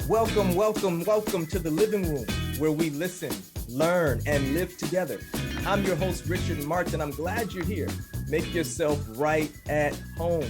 Welcome to the living room where we listen, learn, and live together. I'm your host, Richard Martin. I'm glad you're here. Make yourself right at home.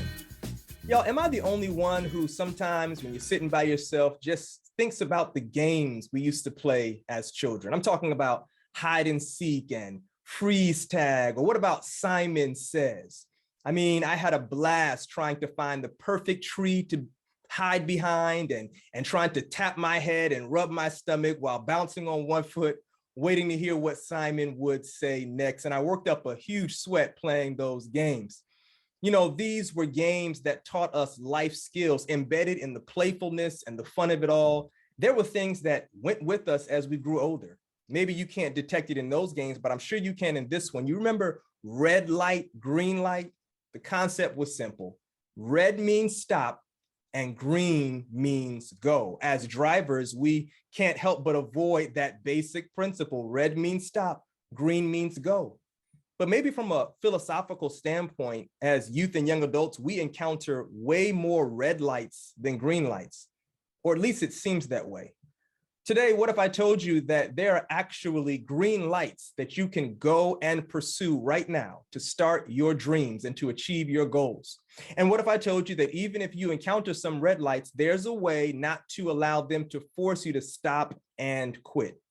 Y'all, am I the only one who sometimes when you're sitting by yourself just thinks about the games we used to play as children? I'm talking about hide and seek and freeze tag, or what about Simon Says? I mean, I had a blast trying to find the perfect tree to hide behind and trying to tap my head and rub my stomach while bouncing on one foot, waiting to hear what Simon would say next. And I worked up a huge sweat playing those games. You know, these were games that taught us life skills embedded in the playfulness and the fun of it all. There were things that went with us as we grew older. Maybe you can't detect it in those games, but I'm sure you can in this one. You remember red light, green light? The concept was simple. Red means stop, and green means go. As drivers, we can't help but avoid that basic principle. Red means stop, green means go. But maybe from a philosophical standpoint, as youth and young adults, we encounter way more red lights than green lights, or at least it seems that way. Today, what if I told you that there are actually green lights that you can go and pursue right now to start your dreams and to achieve your goals? And what if I told you that even if you encounter some red lights, there's a way not to allow them to force you to stop and quit?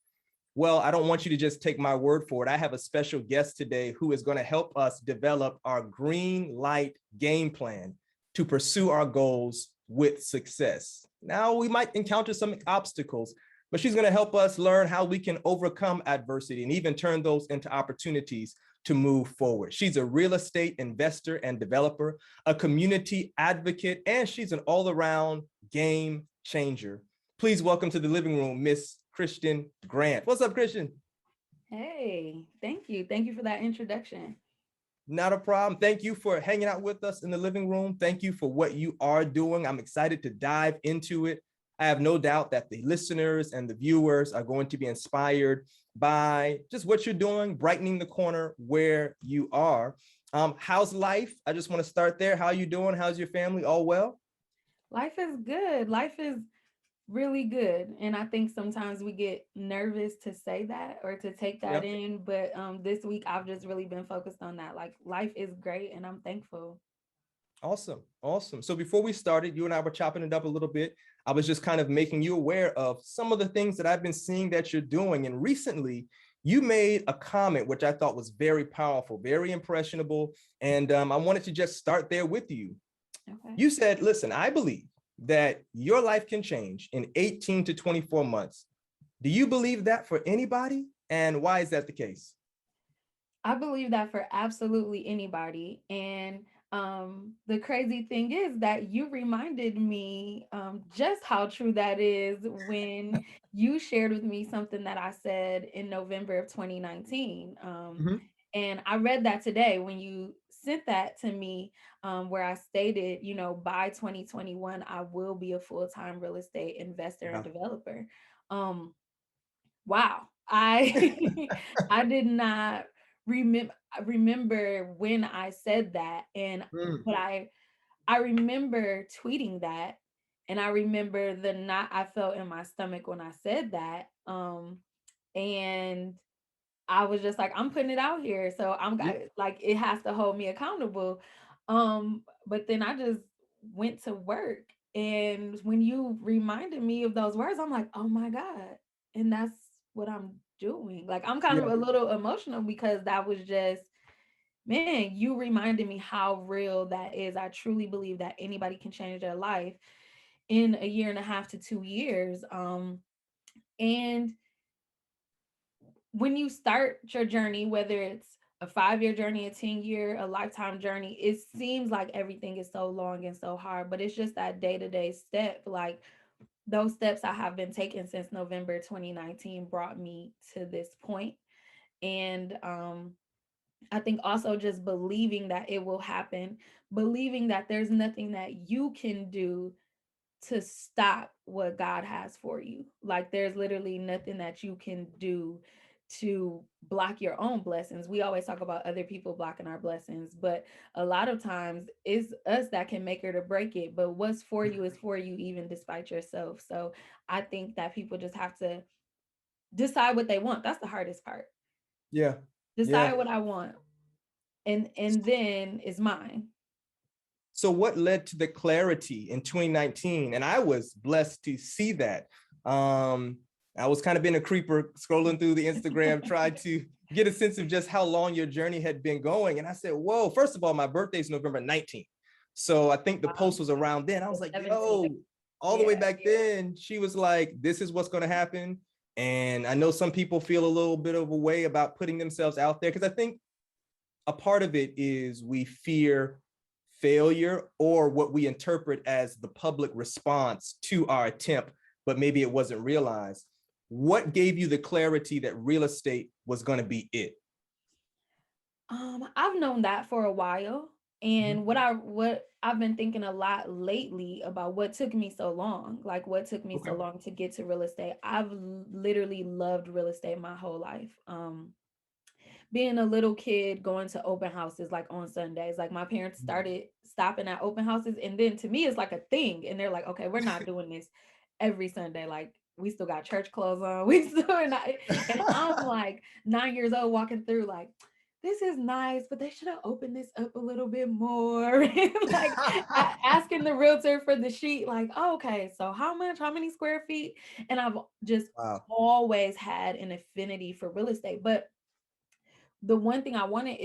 Well, I don't want you to just take my word for it. I have a special guest today who is going to help us develop our green light game plan to pursue our goals with success. Now, we might encounter some obstacles, but she's going to help us learn how we can overcome adversity and even turn those into opportunities to move forward. She's a real estate investor and developer, a community advocate, and she's an all-around game changer. Please welcome to the living room, Miss Kristian Grant. What's up, Kristian? Hey, thank you. Thank you for that introduction. Not a problem. Thank you for hanging out with us in the living room. Thank you for what you are doing. I'm excited to dive into it. I have no doubt that the listeners and the viewers are going to be inspired by just what you're doing, brightening the corner where you are. How's life? I just want to start there. How are you doing? How's your family? All well? Life is good. Life is really good. And I think sometimes we get nervous to say that or to take that Yeah. in. But this week, I've just really been focused on that. Like, life is great and I'm thankful. Awesome. Awesome. So before we started, you and I were chopping it up a little bit. I was just kind of making you aware of some of the things that I've been seeing that you're doing. And recently, you made a comment, which I thought was very powerful, very impressionable. And I wanted to just start there with you. Okay. You said, listen, I believe that your life can change in 18 to 24 months. Do you believe that for anybody? And why is that the case? I believe that for absolutely anybody. And the crazy thing is that you reminded me just how true that is when you shared with me something that I said in November of 2019. Mhm. And I read that today when you sent that to me, where I stated, by 2021, I will be a full time real estate investor and Yeah. developer. Um, wow. I I did not remember when I said that, and Mm. but I remember tweeting that, and I remember the knot I felt in my stomach when I said that. And I was just like, I'm putting it out here, so Yeah. like, it has to hold me accountable. But then I just went to work, and when you reminded me of those words, I'm like, oh my God. And that's what I'm doing. Like, I'm kind of Yeah. a little emotional because that was just, man, you reminded me how real that is. I truly believe that anybody can change their life in a year and a half to 2 years. And when you start your journey, whether it's a 5 year journey, a 10 year, a lifetime journey, it seems like everything is so long and so hard, but it's just that day to day step. Like, those steps I have been taking since November 2019 brought me to this point. And I think also just believing that it will happen, believing that there's nothing that you can do to stop what God has for you. Like, there's literally nothing that you can do to block your own blessings. We always talk about other people blocking our blessings, but a lot of times it's us that can make it or break it. But what's for you is for you, even despite yourself. So I think that people just have to decide what they want. That's the hardest part. Yeah. Yeah. Decide what I want, and then it's mine. So what led to the clarity in 2019? And I was blessed to see that. Um, I was kind of being a creeper scrolling through the Instagram, tried to get a sense of just how long your journey had been going. And I said, whoa, first of all, my birthday is November 19th. So I think the post was around then. I was So like, 17. yo, all the way Yeah. back then, she was like, this is what's going to happen. And I know some people feel a little bit of a way about putting themselves out there, because I think a part of it is we fear failure or what we interpret as the public response to our attempt, but maybe it wasn't realized. What gave you the clarity that real estate was going to be it? I've known that for a while. Mhm. And what I've been thinking a lot lately about what took me so long, like what took me Okay. so long to get to real estate. I've literally loved real estate my whole life. Being a little kid going to open houses like on Sundays, like my parents started stopping at open houses, and then to me it's like a thing, and they're like, okay, we're not doing this every Sunday, like we still got church clothes on, we still and I'm like 9 years old walking through like, this is nice, but they should have opened this up a little bit more. Like asking the realtor for the sheet, like, oh, okay, so how many square feet? And I've just Wow. always had an affinity for real estate, but the one thing I wanted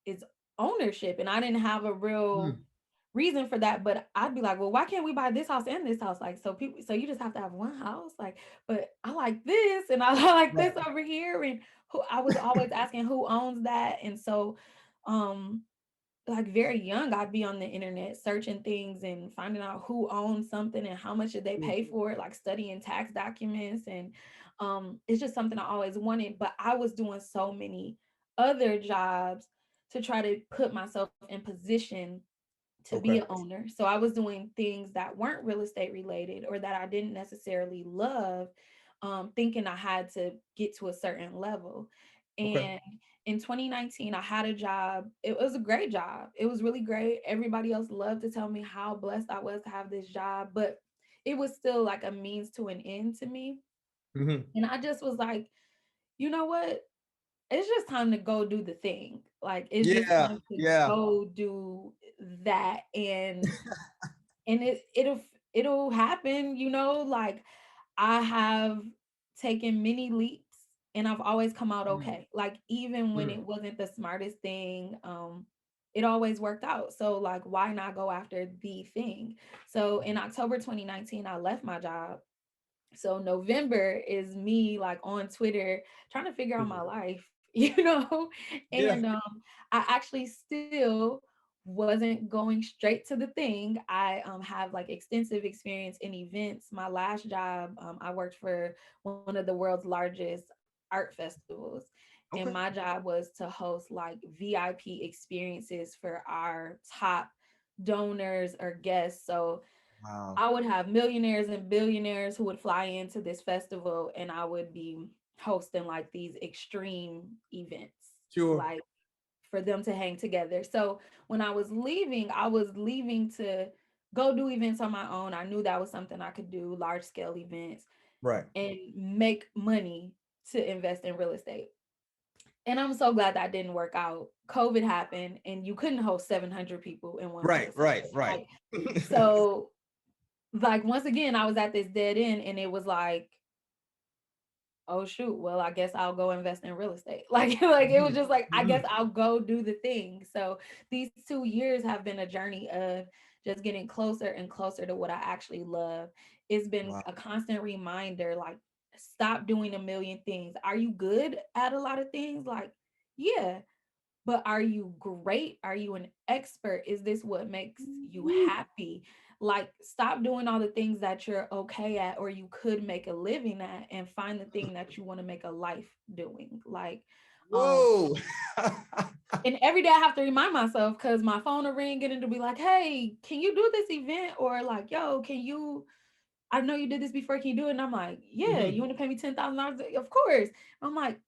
is ownership, and I didn't have a real Mm. reason for that. But I'd be like, well, why can't we buy this house and this house? Like, so people, so you just have to have one house, like, but I like this and I like this Right. over here, and who I was always asking who owns that. And so um like very young, I'd be on the internet searching things and finding out who owns something and how much did they Mm. pay for it, like studying tax documents. And it's just something I always wanted, but I was doing so many other jobs to try to put myself in position to be Okay. an owner. So I was doing things that weren't real estate related or that I didn't necessarily love, thinking I had to get to a certain level. Okay. And in 2019, I had a job. It was a great job. It was really great. Everybody else loved to tell me how blessed I was to have this job, but it was still like a means to an end to me. Mhm. And I just was like, you know what? It's just time to go do the thing. Like it's just Yeah. time to Yeah. go do that. And it'll happen, like I have taken many leaps and I've always come out Mm. okay. Like even when Mm. it wasn't the smartest thing, it always worked out. So like why not go after the thing? So in October 2019, I left my job. So November is me like on Twitter trying to figure out my Mhm. life, Yeah. and I actually still wasn't going straight to the thing. I have like extensive experience in events. My last job, I worked for one of the world's largest art festivals, and Okay. my job was to host like VIP experiences for our top donors or guests. So Wow. I would have millionaires and billionaires who would fly into this festival, and I would be hosting like these extreme events, Sure. like for them to hang together. So when I was leaving to go do events on my own. I knew that was something I could do, large scale events, Right. and make money to invest in real estate. And I'm so glad that didn't work out. COVID happened and you couldn't host 700 people in one Right. place. Right. Right. Like, so like once again I was at this dead end, and it was like, oh shoot, well I guess I'll go invest in real estate. Like it was Mhm. just like I guess Mhm. I'll go do the thing. So these 2 years have been a journey of just getting closer and closer to what I actually love. It's been Wow. a constant reminder, like, stop doing a million things. Are you good at a lot of things? Like, yeah, but are you great? Are you an expert? Is this what makes you happy? Like, stop doing all the things that you're okay at or you could make a living at, and find the thing that you want to make a life doing. Like, um, Whoa. and every day I have to remind myself because my phone will ring and it'll be like, hey, can you do this event? Or like, yo, I know you did this before. Can you do it? And I'm like, yeah, you Mhm. want to pay me $10,000? Of course. I'm like,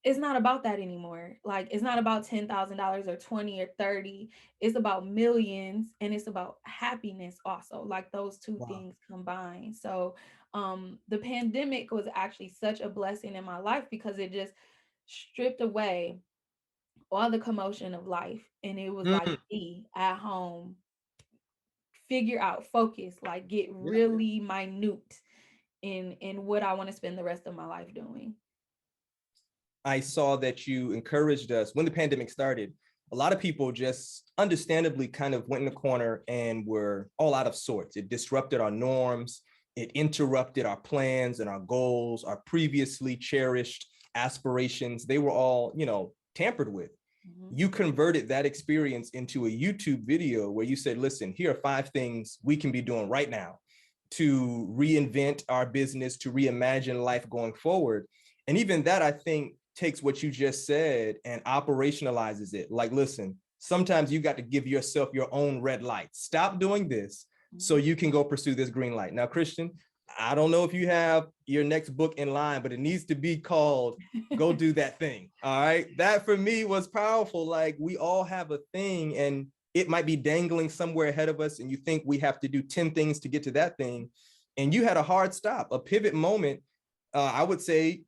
it's not about that anymore. Like it's not about $10,000 or 20 or 30. It's about millions, and it's about happiness also. Like those two Wow. things combined. So the pandemic was actually such a blessing in my life because it just stripped away all the commotion of life, and it was like Mm, be at home, figure out, focus, like get yeah. really minute in what I want to spend the rest of my life doing. I saw that you encouraged us when the pandemic started. A lot of people just understandably kind of went in the corner and were all out of sorts. It disrupted our norms. It interrupted our plans and our goals, our previously cherished aspirations. They were all, tampered with. Mhm. You converted that experience into a YouTube video where you said, listen, here are 5 things we can be doing right now to reinvent our business, to reimagine life going forward. And even that, I think, takes what you just said and operationalizes it. Like, listen, sometimes you got to give yourself your own red light. Stop doing this so Mhm. you can go pursue this green light. Now, Kristian, I don't know if you have your next book in line, but it needs to be called Go Do That Thing. All right. That for me was powerful. Like we all have a thing and it might be dangling somewhere ahead of us. And you think we have to do 10 things to get to that thing. And you had a hard stop, a pivot moment. I would say,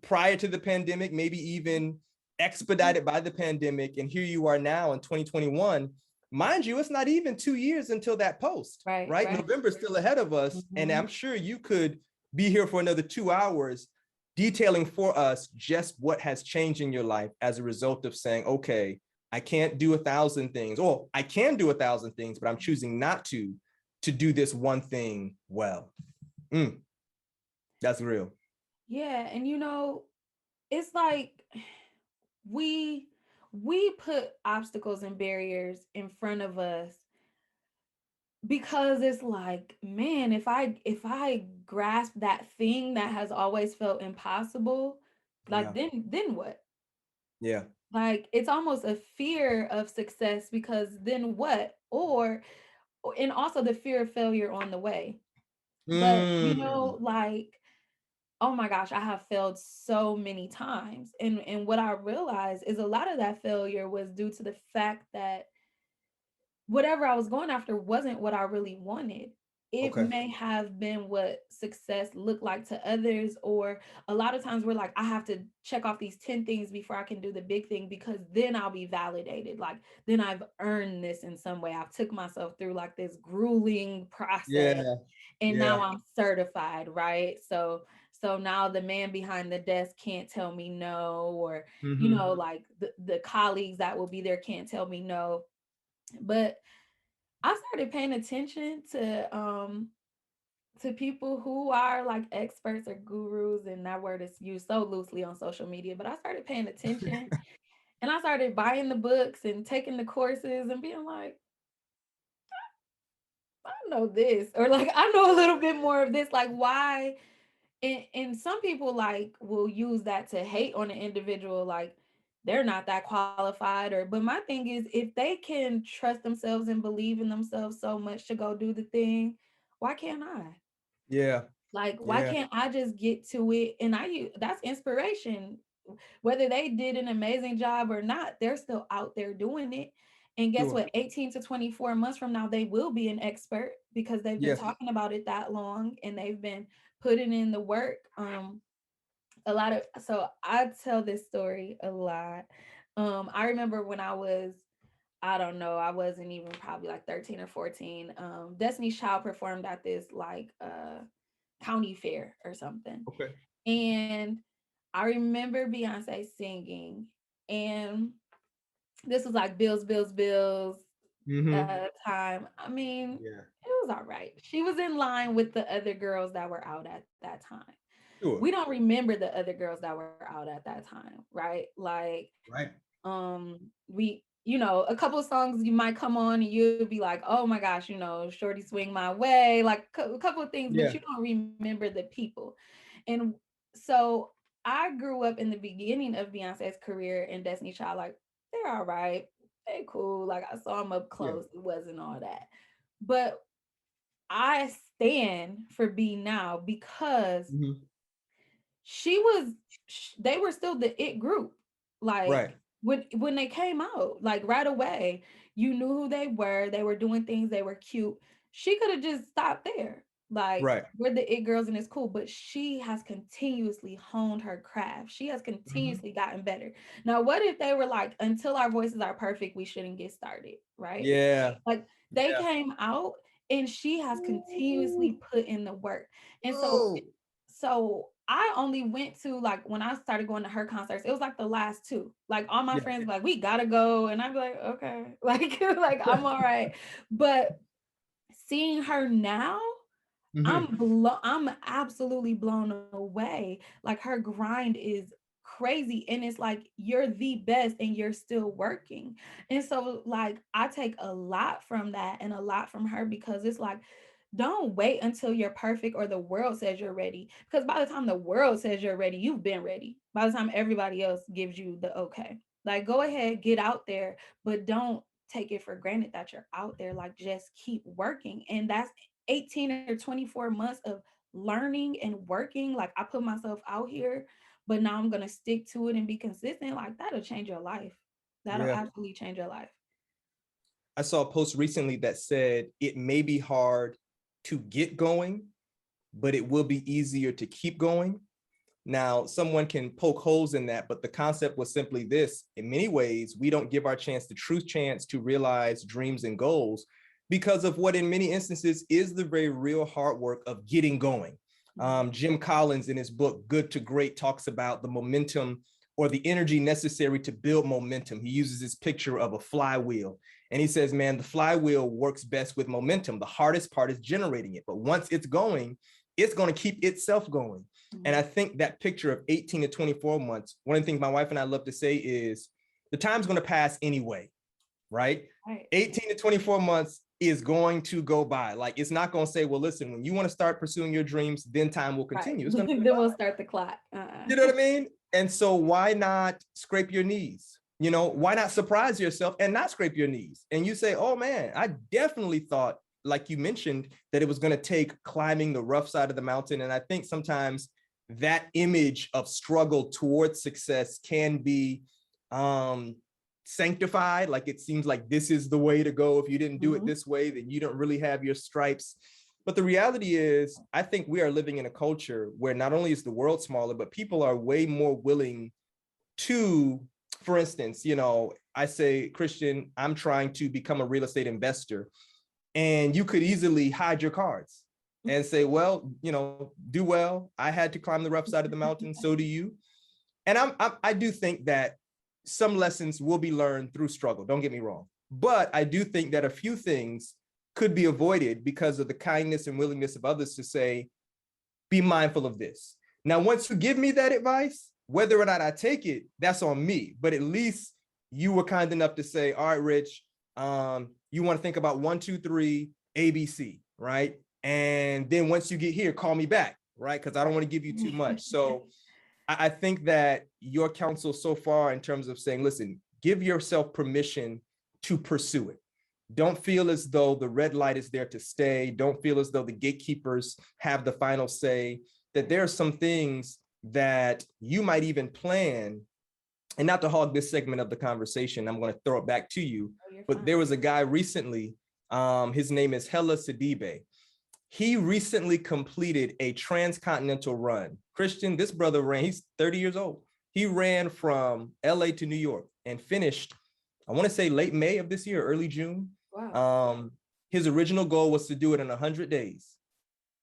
prior to the pandemic, maybe even expedited by the pandemic. And here you are now in 2021. Mind you, it's not even 2 years until that post, Right, right? right. November's still ahead of us. And Mhm. I'm sure you could be here for another 2 hours detailing for us just what has changed in your life as a result of saying, okay, I can't do 1,000 things, or I can do 1,000 things, but I'm choosing not to do this one thing well. Mm, that's real. Yeah, and it's like we we put obstacles and barriers in front of us because it's like, man, if I grasp that thing that has always felt impossible, like Yeah. then what? Yeah. Like it's almost a fear of success because then what? And also the fear of failure on the way. But Mm, like, oh my gosh, I have failed so many times. And what I realized is a lot of that failure was due to the fact that whatever I was going after wasn't what I really wanted. It okay. may have been what success looked like to others, or a lot of times we're like, I have to check off these 10 things before I can do the big thing because then I'll be validated. Like, then I've earned this in some way. I've took myself through like this grueling process Yeah. and now Yeah. I'm certified, right? So now the man behind the desk can't tell me no, or Mm-hmm. like the colleagues that will be there can't tell me no. But I started paying attention to people who are like experts or gurus, and that word is used so loosely on social media, but I started paying attention and I started buying the books and taking the courses and being like, I know this, or like I know a little bit more of this. Like why? And some people like will use that to hate on an individual, like they're not that qualified, or but my thing is if they can trust themselves and believe in themselves so much to go do the thing, why can't I? Yeah. Like, why Yeah. can't I just get to it? And that's inspiration. Whether they did an amazing job or not, they're still out there doing it. And guess Sure. what? 18 to 24 months from now, they will be an expert because they've been Yes. talking about it that long and they've been putting in the work. A lot of so I tell this story a lot. I remember when I was, I don't know, I wasn't even probably like 13 or 14. Destiny's Child performed at this like county fair or something. Okay. And I remember Beyonce singing, and this was like Bills, Bills, Bills Mm-hmm. time. I mean, Yeah. it was all right. She was in line with the other girls that were out at that time. We Sure. don't remember the other girls that were out at that time, right? Like, Right. we, a couple of songs you might come on and you'll be like, oh my gosh, Shorty Swing My Way, like a couple of things, but Yeah. you don't remember the people. And so I grew up in the beginning of Beyonce's career and Destiny Child, like, they're all right. They cool. Like I saw them up Yeah. close. It wasn't all that. But I stand for B now because Mm-hmm. they were still the it group. Right. Like when they came out, like right away, you knew who they were doing things, they were cute. She could have just stopped there. Like, Right. we're the it girls and it's cool, but she has continuously honed her craft. She has Mhm. continuously gotten better. Now, what if they were like, until our voices are perfect, we shouldn't get started, right? Yeah. Like, they Yeah. came out and she has continuously put in the work. And Oh, so I only went to, like, when I started going to her concerts, it was like the last two. Like, all my yeah. friends were like, we gotta go. And I'd be like, okay. Like I'm all right. But seeing her now, Mhm. I'm absolutely blown away. Like, her grind is crazy, and it's like you're the best and you're still working. And so, like, I take a lot from that and a lot from her, because it's like, don't wait until you're perfect or the world says you're ready, because by the time the world says you're ready, you've been ready. By the time everybody else gives you the okay, like, go ahead, get out there, but don't take it for granted that you're out there. Like, just keep working. And that's 18 or 24 months of learning and working. Like, I put myself out here, but now I'm gonna stick to it and be consistent. Like, that'll change your life. That'll Yeah. absolutely change your life. I saw a post recently that said it may be hard to get going, but it will be easier to keep going. Now, someone can poke holes in that, but the concept was simply this: in many ways, we don't give our chance the true chance to realize dreams and goals because of what, in many instances, is the very real hard work of getting going. Jim Collins, in his book, Good to Great, talks about the momentum or the energy necessary to build momentum. He uses this picture of a flywheel. And he says, man, the flywheel works best with momentum. The hardest part is generating it. But once it's going to keep itself going. And I Mhm. think that picture of 18 to 24 months, one of the things my wife and I love to say is the time's going to pass anyway, right? Right. 18 to 24 months is going to go by. Like, it's not going to say, well, listen, when you want to start pursuing your dreams, then time will Right. continue. It's going to go Then we'll by. start the clock. You know what I mean? And so why not scrape your knees? You know, why not surprise yourself and not scrape your knees? And you say, oh man, I definitely thought, like you mentioned, that it was going to take climbing the rough side of the mountain. And I think sometimes that image of struggle towards success can be um, sanctified. Like, it seems like this is the way to go. If you didn't do it Mhm. this way, then you don't really have your stripes. But the reality is, I think we are living in a culture where not only is the world smaller, but people are way more willing to, for instance, you know, I say, Kristian, I'm trying to become a real estate investor. And you could easily hide your cards and say, well, you know, do well. I had to climb the rough side of the mountain. So do you. And I do think that some lessons will be learned through struggle. Don't get me wrong. But I do think that a few things could be avoided because of the kindness and willingness of others to say, be mindful of this. Now, once you give me that advice, whether or not I take it, that's on me. But at least you were kind enough to say, all right, Rich, you want to think about 1, 2, 3, ABC, right? And then once you get here, call me back, right? Because I don't want to give you too much. So I think that your counsel so far, in terms of saying, listen, give yourself permission to pursue it. Don't feel as though the red light is there to stay. Don't feel as though the gatekeepers have the final say, that there are some things that you might even plan. And not to hog this segment of the conversation, I'm going to throw it back to you. Oh, you're But fine. there was a guy recently, his name is Hella Sidibe. He recently completed a transcontinental run. Kristian, this brother ran, he's 30 years old. He ran from LA to New York and finished, I want to say late May of this year, early June. Wow. Um, his original goal was to do it in 100 days.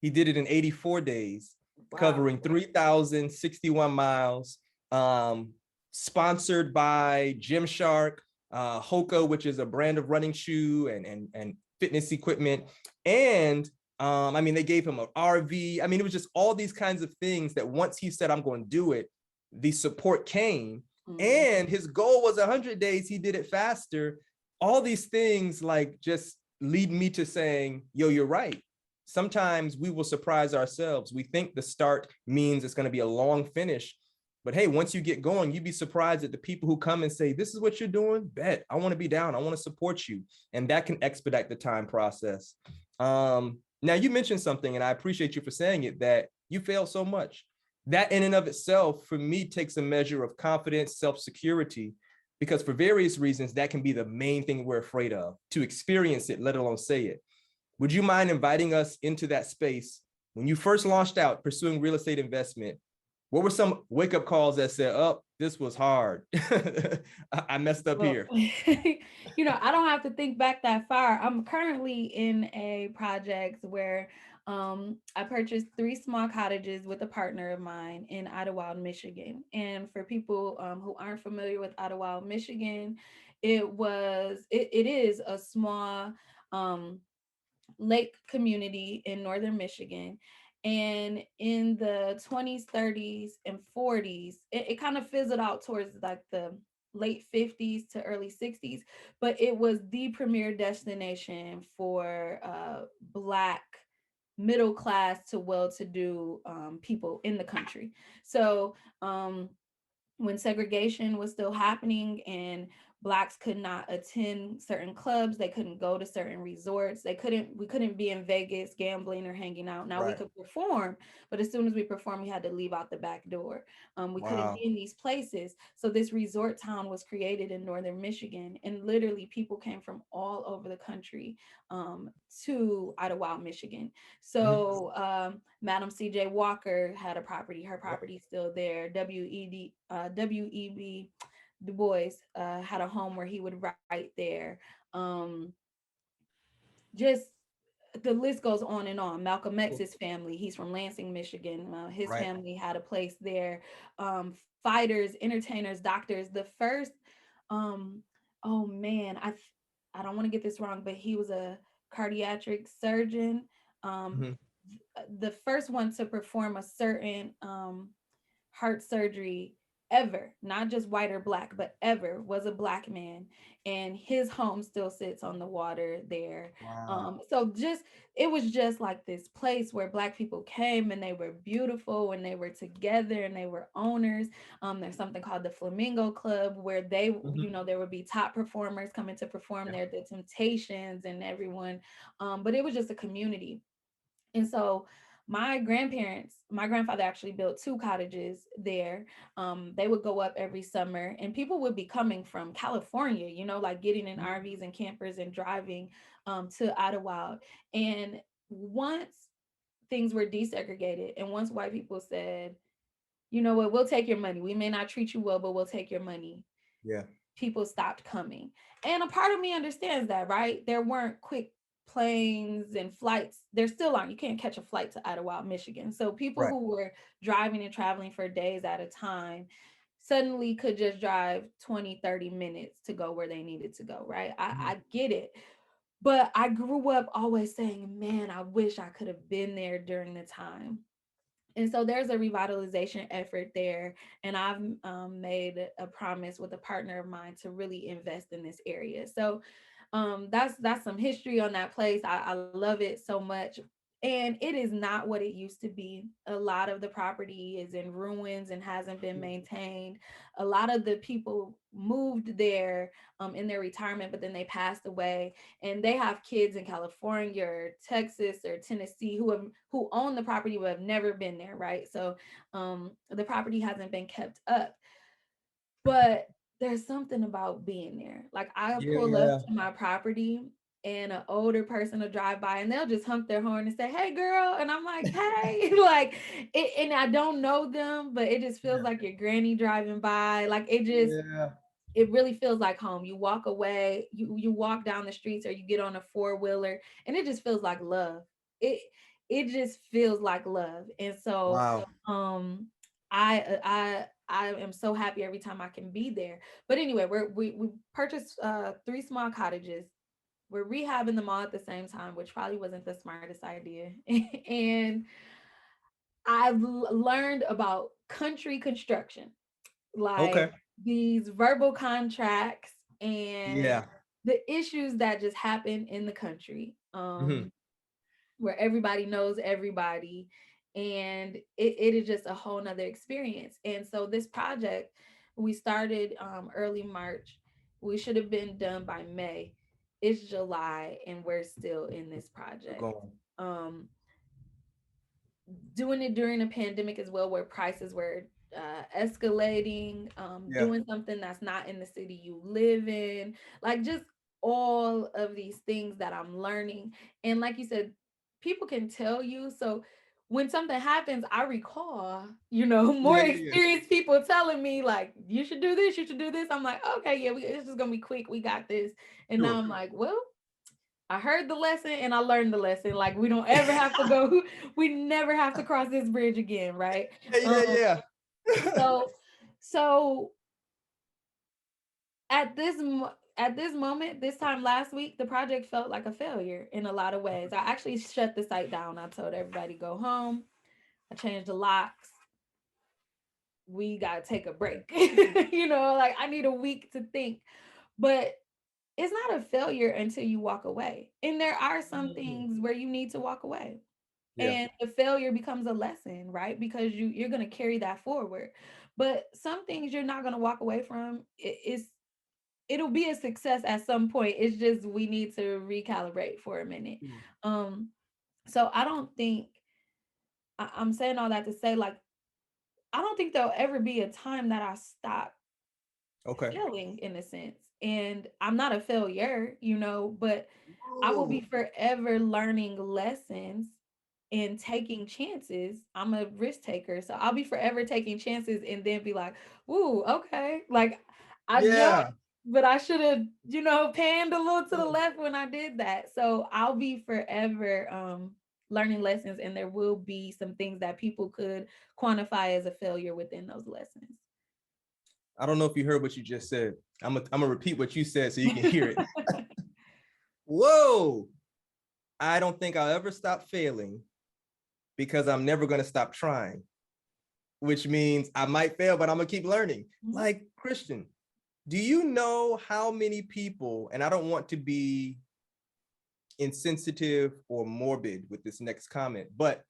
He did it in 84 days, Wow. covering 3,061 miles, um, sponsored by Gymshark, Hoka, which is a brand of running shoe and fitness equipment. And I mean, they gave him an RV. I mean, it was just all these kinds of things that once he said, I'm going to do it, the support came. Mhm. And his goal was 100 days. He did it faster. All these things like just lead me to saying, yo, you're right. Sometimes we will surprise ourselves. We think the start means it's going to be a long finish. But hey, once you get going, you'd be surprised at the people who come and say, this is what you're doing. Bet. I want to be down. I want to support you. And that can expedite the time process. Now, you mentioned something, and I appreciate you for saying it, that you failed so much. That in and of itself, for me, takes a measure of confidence, self-security, because for various reasons, that can be the main thing we're afraid of, to experience it, let alone say it. Would you mind inviting us into that space when you first launched out pursuing real estate investment? What were some wake-up calls that said, oh, this was hard. I messed up Well, here. I don't have to think back that far. I'm currently in a project where I purchased three small cottages with a partner of mine in Idlewild, Michigan. And for people who aren't familiar with Idlewild, Michigan, it is a small um, lake community in northern Michigan. And in the 20s, 30s, and 40s, it kind of fizzled out towards like the late 50s to early 60s, but it was the premier destination for Black middle class to well to do people in the country. So, when segregation was still happening and blacks could not attend certain clubs, they couldn't go to certain resorts, we couldn't be in Vegas gambling or hanging out. Now we Right. could perform, but as soon as we performed we had to leave out the back door. We couldn't Wow. be in these places, so this resort town was created in northern Michigan, and literally people came from all over the country um, to Idlewild, Michigan. Mhm. So Madam C.J. Walker had a property. Her Yep. property's still there. W.E.B. Du Bois had a home where he would write there. Um, just the list goes on and on. Malcolm X's family, he's from Lansing, Michigan. His Right. family had a place there. Fighters, entertainers, doctors. The first, um, oh man, I don't want to get this wrong, but he was a cardiac surgeon. Um, Mhm. the first one to perform a certain heart surgery ever, not just white or black, but ever, was a black man. And his home still sits on the water there. Wow. So just it was just like this place where black people came and they were beautiful and they were together and they were owners. There's something called the Flamingo Club where Mhm. there would be top performers coming to perform Yeah. there, the Temptations and everyone. But it was just a community. And so my grandfather actually built two cottages there. They would go up every summer, and people would be coming from California, like getting in Mhm. RVs and campers and driving to Idlewild. And once things were desegregated, and once white people said, you know what, we'll take your money. We may not treat you well, but we'll take your money. Yeah. People stopped coming. And a part of me understands that, right? There weren't quick planes and flights. There still aren't. You can't catch a flight to Idlewild, Michigan. So people Right. who were driving and traveling for days at a time suddenly could just drive 20, 30 minutes to go where they needed to go, right? Mhm. I get it. But I grew up always saying, man, I wish I could have been there during the time. And so there's a revitalization effort there, and I've made a promise with a partner of mine to really invest in this area. So that's some history on that place. I love it so much. And it is not what it used to be. A lot of the property is in ruins and hasn't been maintained. A lot of the people moved there in their retirement, but then they passed away, and they have kids in California or Texas or Tennessee who own the property but have never been there, right? So the property hasn't been kept up. But there's something about being there. Like I pull up Yeah. to my property and an older person will drive by and they'll just hump their horn and say, "Hey girl." And I'm like, "Hey." Like it, and I don't know them, but it just feels Yeah. like your granny driving by. Like Yeah. it really feels like home. You walk away, you walk down the streets or you get on a four-wheeler and it just feels like love. It just feels like love. And so Wow. um I am so happy every time I can be there. But anyway, we purchased three small cottages. We're rehabbing them all at the same time, which probably wasn't the smartest idea. And I've learned about country construction, like Okay. these verbal contracts and Yeah. the issues that just happen in the country, Mhm. where everybody knows everybody, and it is just a whole nother experience. And so this project, we started early March. We should have been done by May. It's July and we're still in this We're project. going. um doing it during a pandemic as well, where prices were escalating, Yeah. doing something that's not in the city you live in, like just all of these things that I'm learning. And like you said, people can tell you. So when something happens, I recall, more Yeah, yeah, yeah. experienced people telling me, like, you should do this, you should do this. I'm like, okay, yeah, it's just gonna be quick. We got this. And now Sure. I'm like, well, I heard the lesson and I learned the lesson. Like we don't ever have to go, we never have to cross this bridge again, right? Yeah, yeah, Um, yeah. so so at at this moment, this time last week, the project felt like a failure in a lot of ways. I actually shut the site down. I told everybody go home. I changed the locks. We gotta take a break. Like I need a week to think. But it's not a failure until you walk away. And there are some Mhm. things where you need to walk away. Yeah. And the failure becomes a lesson, right? Because you're going to carry that forward. But some things you're not going to walk away from. It'll be a success at some point. It's just we need to recalibrate for a minute. Mm. um so I don't think, I'm saying all that to say, like, I don't think there'll ever be a time that I stop Okay. failing in a sense. And I'm not a failure, but I will be Whoa. forever learning lessons and taking chances. I'm a risk taker. So I'll be forever taking chances and then be like, ooh, okay. Like I jumped, Yeah. but I should have, panned a little to the left when I did that. So I'll be forever learning lessons, and there will be some things that people could quantify as a failure within those lessons. I don't know if you heard what you just said. I'm gonna repeat what you said so you can hear it. Whoa. I don't think I'll ever stop failing because I'm never gonna stop trying, which means I might fail, but I'm gonna keep learning. Mhm. Like Christian, do you know how many people, and I don't want to be insensitive or morbid with this next comment, but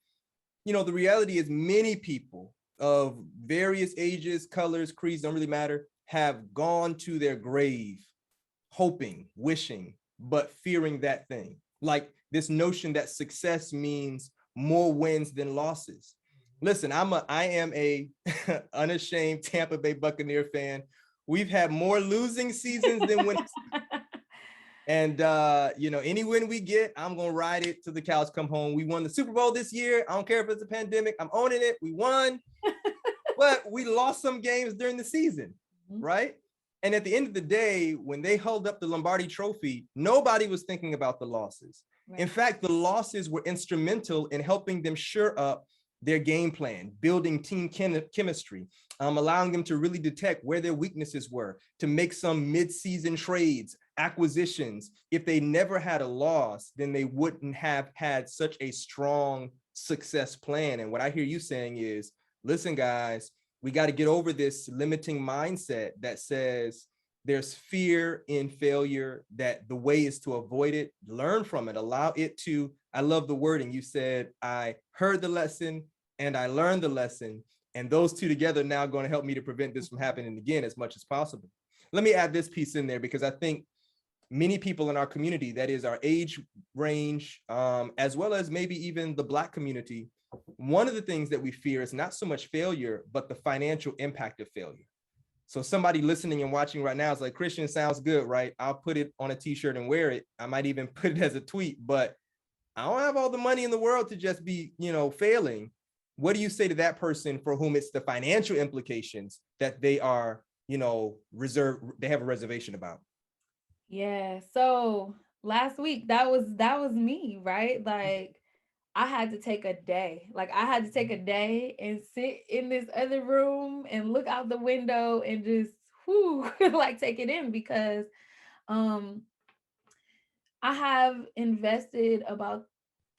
the reality is many people of various ages, colors, creeds, don't really matter, have gone to their grave hoping, wishing, but fearing that thing. Like this notion that success means more wins than losses. Listen, I am a unashamed Tampa Bay Buccaneer fan. We've had more losing seasons than winning. And any win we get, I'm gonna ride it till the cows come home. We won the Super Bowl this year. I don't care if it's a pandemic. I'm owning it. We won, but we lost some games during the season, Mhm. right? And at the end of the day, when they held up the Lombardi Trophy, nobody was thinking about the losses. In Right. fact, the losses were instrumental in helping them shore up their game plan, building team chemistry, allowing them to really detect where their weaknesses were, to make some mid-season trades, acquisitions. If they never had a loss, then they wouldn't have had such a strong success plan. And what I hear you saying is, listen, guys, we got to get over this limiting mindset that says there's fear in failure, that the way is to avoid it, learn from it, allow it to. I love the wording. You said, I heard the lesson and I learned the lesson. And those two together now going to help me to prevent this from happening again as much as possible. Let me add this piece in there because I think many people in our community, that is our age range, as well as maybe even the Black community, one of the things that we fear is not so much failure, but the financial impact of failure. So somebody listening and watching right now is like, Kristian, sounds good, right? I'll put it on a t-shirt and wear it. I might even put it as a tweet, but I don't have all the money in the world to just be, failing. What do you say to that person for whom it's the financial implications that they are, they have a reservation about? Yeah. So last week that was me, right? Like I had to take a day. Like I had to take a day and sit in this other room and look out the window and just whoo like take it in because um I have invested about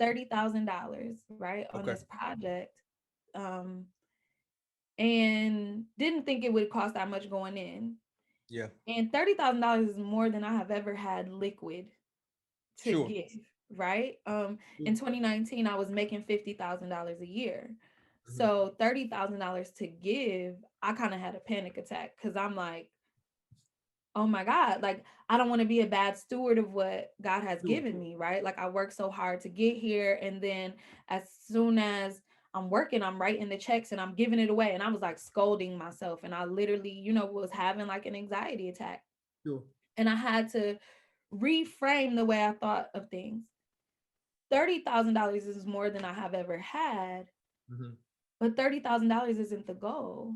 $30,000, right, on Okay. this project. Um and didn't think it would cost that much going in. Yeah. And $30,000 is more than I have ever had liquid to Sure. give, right? In 2019, I was making $50,000 a year. Mhm. So $30,000 to give, I kind of had a panic attack because I'm like, oh my God, like I don't want to be a bad steward of what God has Sure. given me, right? Like I worked so hard to get here. And then as soon as I'm working, I'm writing the checks and I'm giving it away. And I was like scolding myself. And I literally, was having like an anxiety attack. Sure. And I had to reframe the way I thought of things. $30,000 is more than I have ever had, Mm-hmm. but $30,000 isn't the goal.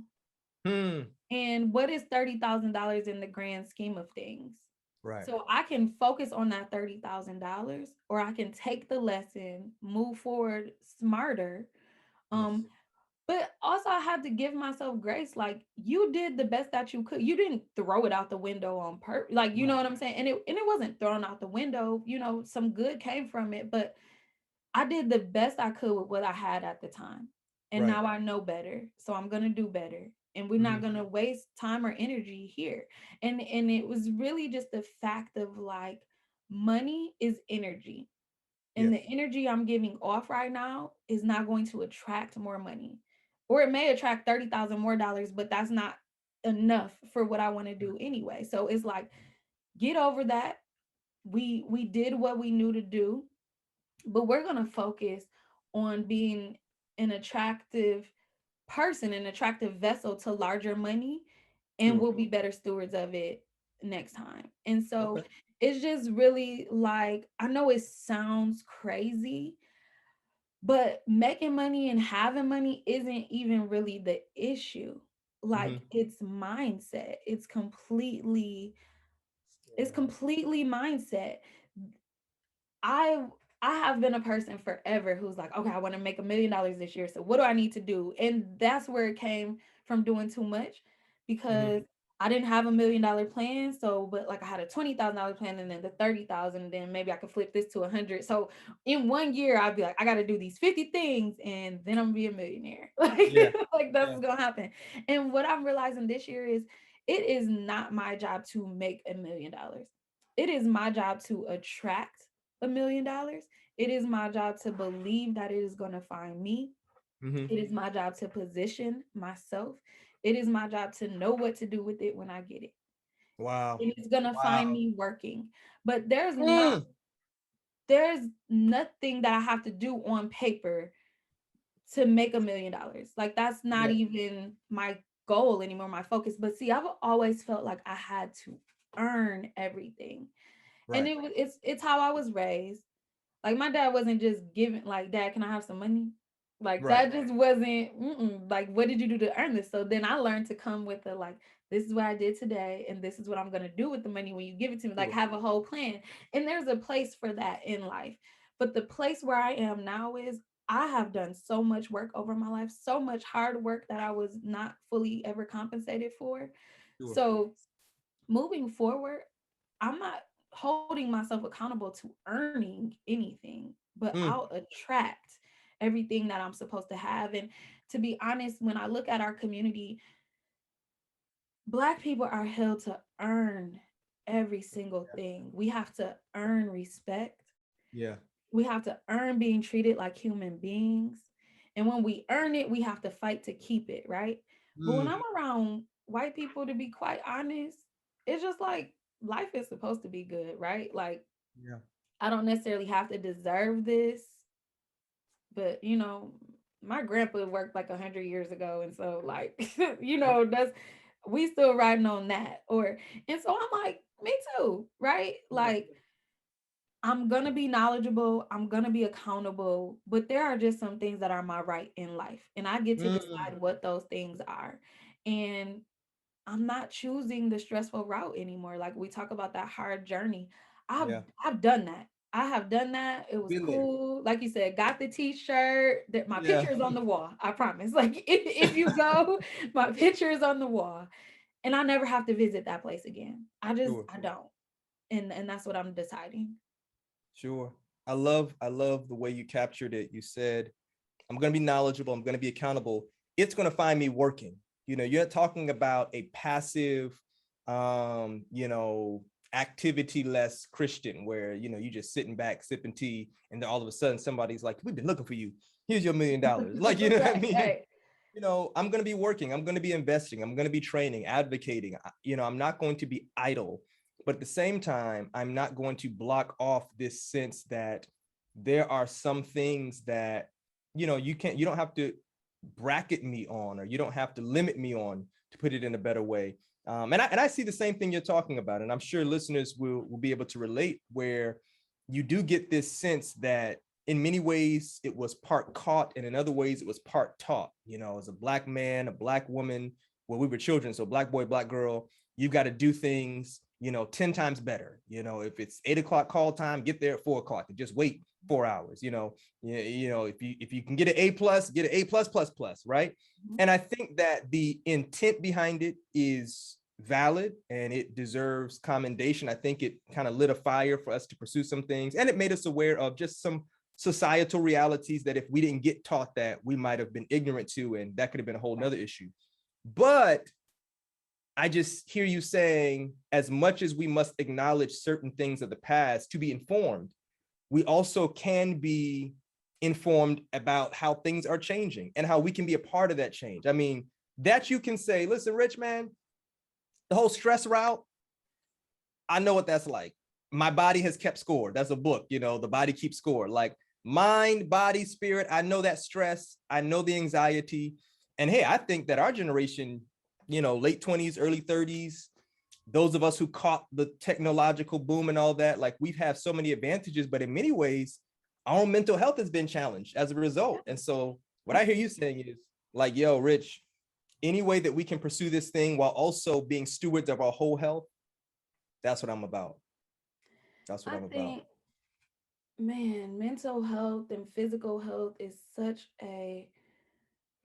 Hmm. And what is $30,000 in the grand scheme of things? Right. So I can focus on that $30,000, or I can take the lesson, move forward smarter. Yes. Um, but also I had to give myself grace. Like, you did the best that you could. You didn't throw it out the window on purpose. Like, you know Right. what I'm saying? And it wasn't thrown out the window. Some good came from it, but I did the best I could with what I had at the time. And Right. now I know better. So I'm going to do better. And we're Mm-hmm. not going to waste time or energy here. And it was really just the fact of like, money is energy. And Yes. the energy I'm giving off right now is not going to attract more money. Or it may attract 30,000 more dollars, but that's not enough for what I want to do anyway. So it's like, get over that. We did what we knew to do, but we're going to focus on being an attractive person, an attractive vessel to larger money, and Sure. we'll be better stewards of it next time. And so Okay. it's just really like, I know it sounds crazy, but making money and having money isn't even really the issue. Mm-hmm. Like, it's mindset. It's Yeah. completely mindset. I I have been a person forever who's like, okay, I want to make $1 million this year. So what do I need to do? And that's where it came from, doing too much, Mm-hmm. because I didn't have $1 million plan. So, but like, I had a $20,000 plan, and then the 30,000, and then maybe I could flip this to 100. So in one year, I'd be like, I got to do these 50 things, and then I'm gonna be a millionaire. Yeah. Like that's Yeah. what's gonna happen. And what I'm realizing this year is, it is not my job to make $1 million. It is my job to attract $1 million. It is my job to believe that it is going to find me. Mm-hmm. It is my job to position myself. It is my job to know what to do with it when I get it. Wow. And it's going to find Wow. me working. But Mm. there's nothing that I have to do on paper to make $1 million. Like, that's not Yeah. even my goal anymore, my focus. But see, I've always felt like I had to earn everything. And Right. it's how I was raised. Like, my dad wasn't just giving, like, Dad, can I have some money? Like, Right. that just wasn't, like, what did you do to earn this? So then I learned to come with a, like, this is what I did today, and this is what I'm going to do with the money when you give it to me. Like, Sure. have a whole plan. And there's a place for that in life. But the place where I am now is, I have done so much work over my life, so much hard work that I was not fully ever compensated for. Sure. So moving forward, I'm not holding myself accountable to earning anything, but I'll Mm. attract everything that I'm supposed to have. And to be honest, when I look at our community, Black people are held to earn every single thing. We have to earn respect. Yeah. We have to earn being treated like human beings. And when we earn it, we have to fight to keep it, right? But when I'm Mm. around white people, to be quite honest, it's just like, life is supposed to be good, right? Like, Yeah. I don't necessarily have to deserve this, but my grandpa worked like 100 years ago. And so, like, that's, we still riding on that. And so I'm like, me too, right? Yeah. Like, I'm gonna be knowledgeable, I'm gonna be accountable, but there are just some things that are my right in life, and I get to Mm. decide what those things are. And I'm not choosing the stressful route anymore. Like, we talk about that hard journey. I've Yeah. I've done that. I have done that. It was Been there. cool. Like you said, got the t-shirt. That my Yeah. picture is on the wall. I promise. Like, if you go, my picture is on the wall. And I never have to visit that place again. Sure. I don't. And that's what I'm deciding. Sure. I love the way you captured it. You said, I'm going to be knowledgeable, I'm going to be accountable. It's going to find me working. You're talking about a passive, um, you know, activity less Christian where, you just sitting back, sipping tea, and then all of a sudden somebody's like, we've been looking for you. Here's your $1 million. Like, you know what I Right, mean? right. I'm going to be working, I'm going to be investing, I'm going to be training, advocating. I'm not going to be idle. But at the same time, I'm not going to block off this sense that there are some things that you don't have to bracket me on, or you don't have to limit me on, to put it in a better way. And I see the same thing you're talking about, and I'm sure listeners will be able to relate, where you do get this sense that in many ways it was part caught, and in other ways it was part taught. As a black man, a black woman, well, we were children, so black boy, black girl, you've got to do things 10 times better. If it's 8 o'clock call time, get there at 4 o'clock, and just wait 4 hours. If you can get an A plus, get an A plus plus plus, right? And I think that the intent behind it is valid, and it deserves commendation. I think it kind of lit a fire for us to pursue some things, and it made us aware of just some societal realities that if we didn't get taught, that we might have been ignorant to, and that could have been a whole nother issue. But I just hear you saying, as much as we must acknowledge certain things of the past to be informed, we also can be informed about how things are changing and how we can be a part of that change. I mean, that you can say, listen, Rich, man, the whole stress route, I know what that's like. My body has kept score. That's a book, the body keeps score. Like mind, body, spirit. I know that stress. I know the anxiety. And hey, I think that our generation, late 20s, early 30s, those of us who caught the technological boom and all that, like we have so many advantages, but in many ways, our own mental health has been challenged as a result. And so what I hear you saying is like, yo, Rich, any way that we can pursue this thing while also being stewards of our whole health, that's what I'm about. That's what I'm about. Man, mental health and physical health is such a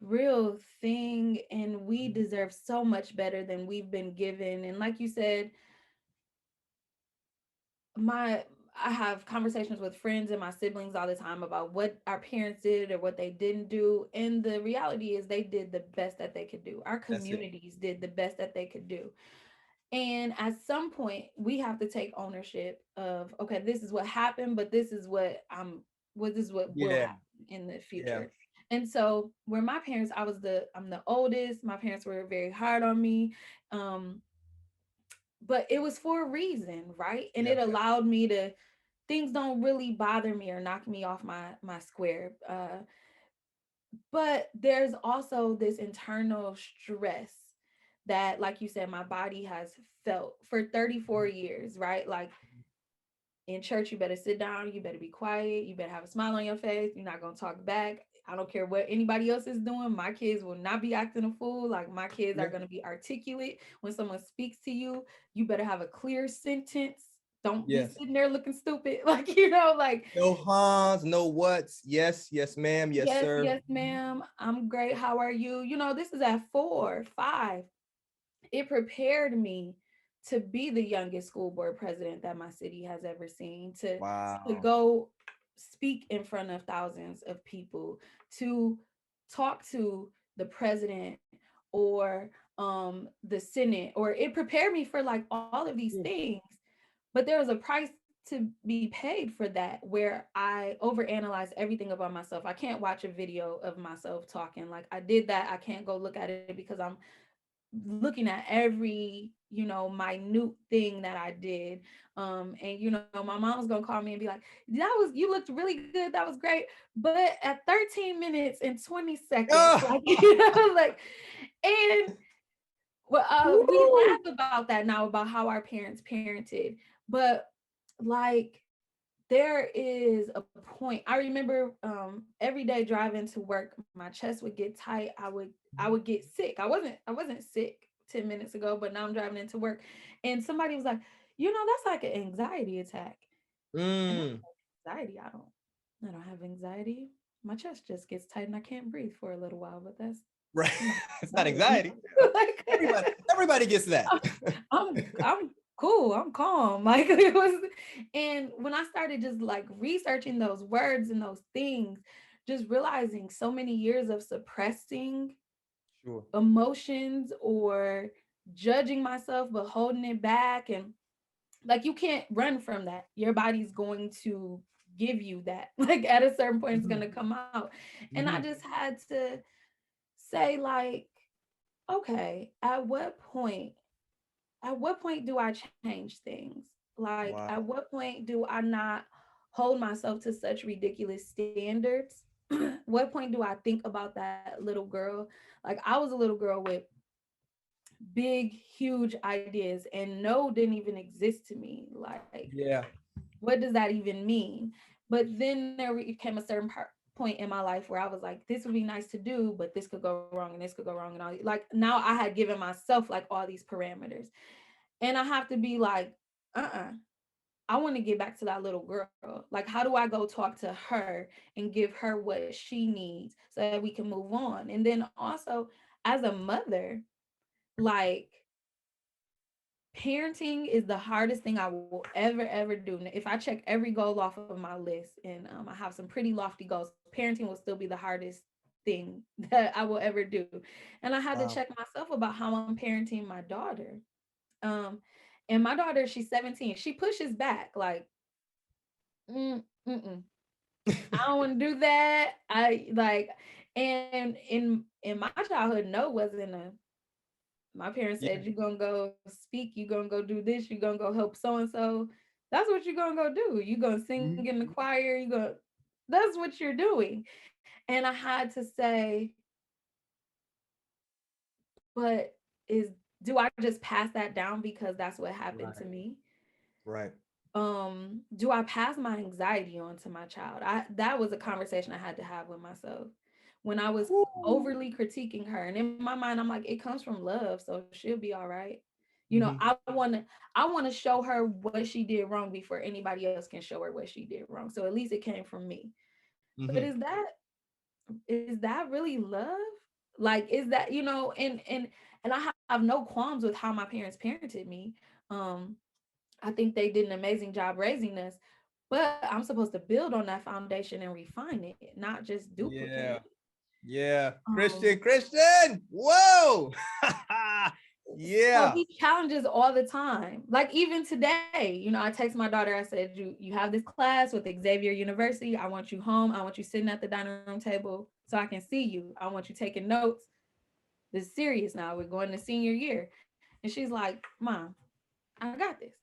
real thing, and we deserve so much better than we've been given. And like you said, my I have conversations with friends and my siblings all the time about what our parents did or what they didn't do. And the reality is they did the best that they could do. Our That's it. communities did the best that they could do. And at some point, we have to take ownership of, okay, this is what happened, but this is what will Yeah. happen in the Yeah. future. And so where my parents, I'm the oldest. My parents were very hard on me. Um, but it was for a reason, right? And Yeah. it allowed me to things don't really bother me or knock me off my square. But there's also this internal stress that, like you said, my body has felt for 34 years, right? Like in church, you better sit down, you better be quiet, you better have a smile on your face, you're not gonna talk back. I don't care what anybody else is doing. My kids will not be acting a fool. Like my kids are Yeah. gonna be articulate. When someone speaks to you, you better have a clear sentence. Don't be Yes. sitting there looking stupid. Like, like No Hans, no whats. Yes, yes, ma'am. Yes, yes, sir. yes, ma'am. I'm great. How are you? This is at 4, 5. It prepared me to be the youngest school board president that my city has ever seen, to Wow. go speak in front of thousands of people, to talk to the president or the Senate, or it prepared me for like all of these Yeah. things. But there was a price to be paid for that, where I overanalyze everything about myself. I can't watch a video of myself talking. Like I did that. I can't go look at it because I'm looking at every minute thing that I did. And my mom's gonna call me and be like, you looked really good, that was great, but at 13 minutes and 20 seconds, Ah! like like, and well, we Woo! laugh about that now, about how our parents parented, but like there is a point. I remember every day driving to work, my chest would get tight. I would get sick. I wasn't sick 10 minutes ago, but now I'm driving into work, and somebody was like, that's like an anxiety attack. And I'm Mm, like, anxiety? I don't have anxiety. My chest just gets tight and I can't breathe for a little while, but that's right. not It's not anxiety. anxiety. Like Everybody gets that. I'm cool, I'm calm. Like it was, and when I started just like researching those words and those things, just realizing so many years of suppressing Sure. emotions or judging myself but holding it back, and like you can't run from that. Your body's going to give you that. Like at a certain point it's going Mhm, to come out. And I mhm. just had to say like, okay, at what point do I change things? Like, Wow. at what point do I not hold myself to such ridiculous standards? what point do I think about that little girl? Like I was a little girl with big, huge ideas, and no didn't even exist to me. Like, Yeah. what does that even mean? But then there came a certain point in my life where I was like, this would be nice to do, but this could go wrong and this could go wrong. And all like now I had given myself like all these parameters. And I have to be like, I want to get back to that little girl. Like, how do I go talk to her and give her what she needs so that we can move on? And then also, as a mother, like, parenting is the hardest thing I will ever do. If I check every goal off of my list, and I have some pretty lofty goals, parenting will still be the hardest thing that I will ever do. And I had to check Wow. myself about how I'm parenting my daughter. Um, and my daughter, she's 17. She pushes back like, mm-mm. I don't want to do that. I like, and in my childhood, no wasn't a. My parents Yeah. said you're gonna go speak, you're gonna go do this, you're gonna go help so and so. That's what you're gonna go do. You're gonna sing in the Mhm. choir. You go. That's what you're doing. And I had to say, but is do I just pass that down because that's what happened to Right. me? Right. Do I pass my anxiety on to my child? I That was a conversation I had to have with myself when I was Woo. overly critiquing her. And in my mind, I'm like, it comes from love, so she'll be all right. You know, Hmm. I want to show her what she did wrong before anybody else can show her what she did wrong. So at least it came from me. But Hmm. is that really love? Like, is that, and I have no qualms with how my parents parented me. Um I think they did an amazing job raising us, but I'm supposed to build on that foundation and refine it, not just duplicate it. Yeah. Yeah. Um, Christian. Whoa. so Yeah. he challenges all the time. Like even today, I text my daughter. I said, you have this class with Xavier University. I want you home. I want you sitting at the dining room table so I can see you. I want you taking notes. This is serious now. We're going to senior year. And she's like, Mom, I got this.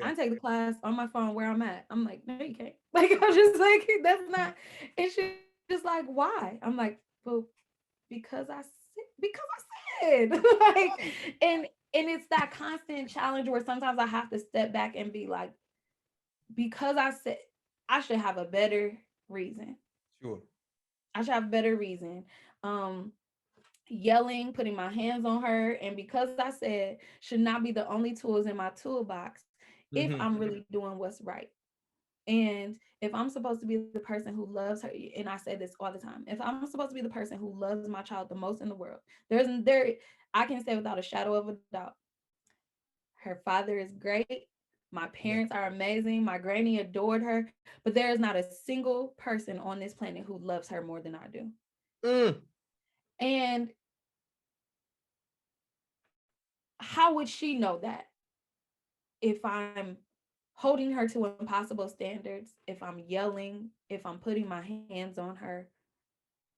I can Yeah. take the class on my phone where I'm at. I'm like, no, you can't. Like, I'm just like, that's not. And she's just like, why? I'm like, well, because I said, like, and it's that constant challenge where sometimes I have to step back and be like, because I said, I should have a better reason. Sure. I should have a better reason. Um, Yelling, putting my hands on her, and because I said should not be the only tools in my toolbox if I'm Hmm. really doing what's right. And if I'm supposed to be the person who loves her, and I say this all the time, if I'm supposed to be the person who loves my child the most in the world, there I can say without a shadow of a doubt, her father is great. My Yeah. parents are amazing. My granny adored her, but there is not a single person on this planet who loves her more than I do. Mm. And how would she know that if I'm holding her to impossible standards, if I'm yelling, if I'm putting my hands on her?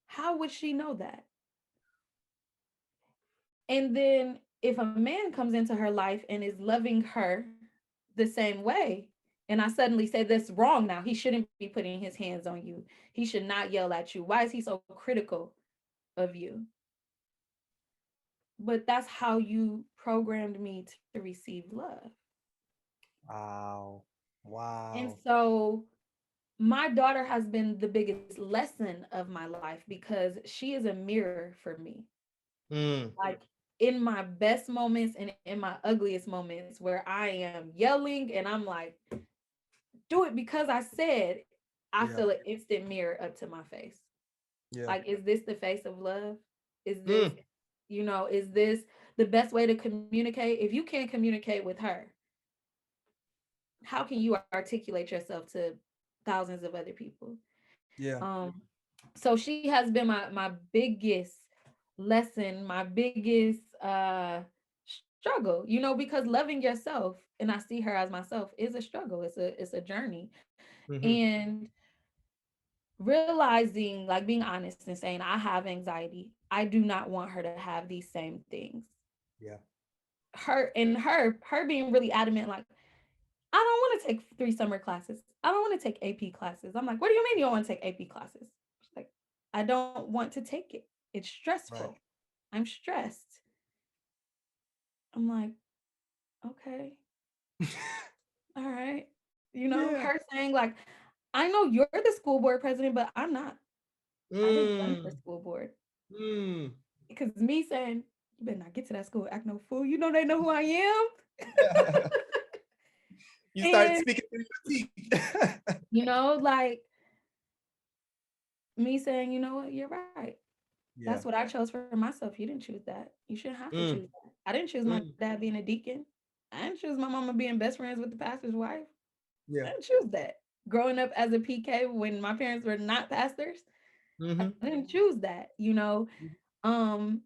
How would she know that? And then if a man comes into her life and is loving her the same way, and I suddenly say that's wrong now, he shouldn't be putting his hands on you. He should not yell at you. Why is he so critical of you? But that's how you programmed me to receive love. Wow. And Wow. so my daughter has been the biggest lesson of my life because she is a mirror for me. Mm. Like in my best moments and in my ugliest moments where I am yelling and I'm like, do it because I said, I feel Yeah. an instant mirror up to my face. Yeah. Like, is this the face of love? Is this, Mm. is this the best way to communicate? If you can't communicate with her, how can you articulate yourself to thousands of other people? Yeah. Um, so she has been my biggest lesson, my biggest struggle, because loving yourself, and I see her as myself, is a struggle. It's a journey. Hmm. And realizing, like, being honest and saying I have anxiety. I do not want her to have these same things. Yeah. Her being really adamant, like, I don't want to take 3 summer classes. I don't want to take AP classes. I'm like, what do you mean you don't want to take AP classes? She's like, I don't want to take it. It's Right. stressful. I'm stressed. I'm like, okay, all right. Yeah. Her saying, like, I know you're the school board president, but I'm not. I didn't run for Mm, school board. mm. Because me saying, you better not get to that school, act no fool. You know they know who I am. You start And, speaking through your teeth. like me saying, you know what, you're right. That's Yeah. what I chose for myself. You didn't choose that. You shouldn't have to choose Mm, that. I didn't choose my mm. dad being a deacon. I didn't choose my mama being best friends with the pastor's wife. I Yeah. didn't choose that. Growing up as a PK when my parents were not pastors, I Mm-hmm. didn't choose that. Um,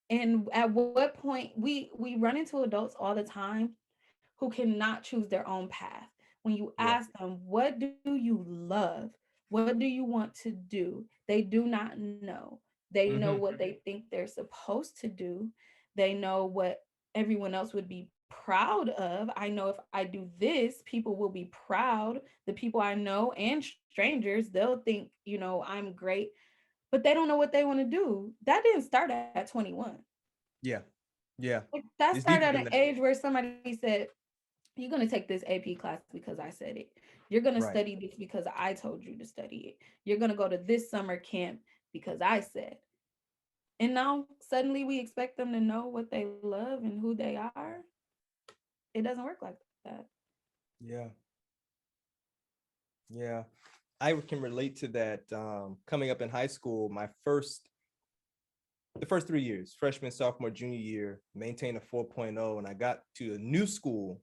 and at what point we run into adults all the time who cannot choose their own path. When you Yeah. ask them, what do you love? What do you want to do? They do not know. They know Mm-hmm. what they think they're supposed to do. They know what everyone else would be proud of. I know if I do this, people will be proud. The people I know and strangers, they'll think, I'm great, but they don't know what they want to do. That didn't start at 21. Yeah. Yeah. Like, that It's started deeper at than an that. age where somebody said, you're going to take this AP class because I said it. You're going to Right. study this because I told you to study it. You're going to go to this summer camp because I said. And now suddenly we expect them to know what they love and who they are. It doesn't work like that. Yeah. Yeah. I can relate to that. Coming up in high school, the first 3 years, freshman, sophomore, junior year, maintained a 4.0, and I got to a new school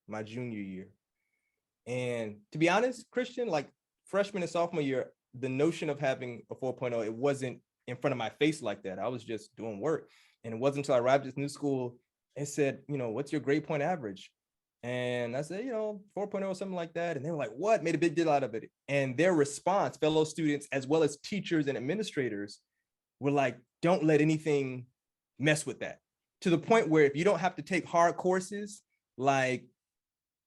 my junior year. And to be honest, Kristian, like freshman and sophomore year, the notion of having a 4.0, it wasn't in front of my face like that. I was just doing work. And it wasn't until I arrived at this new school, it said, what's your grade point average? And I said, 4.0 or something like that. And they were like, what? Made a big deal out of it. And their response, fellow students, as well as teachers and administrators, were like, don't let anything mess with that. To the point where if you don't have to take hard courses, like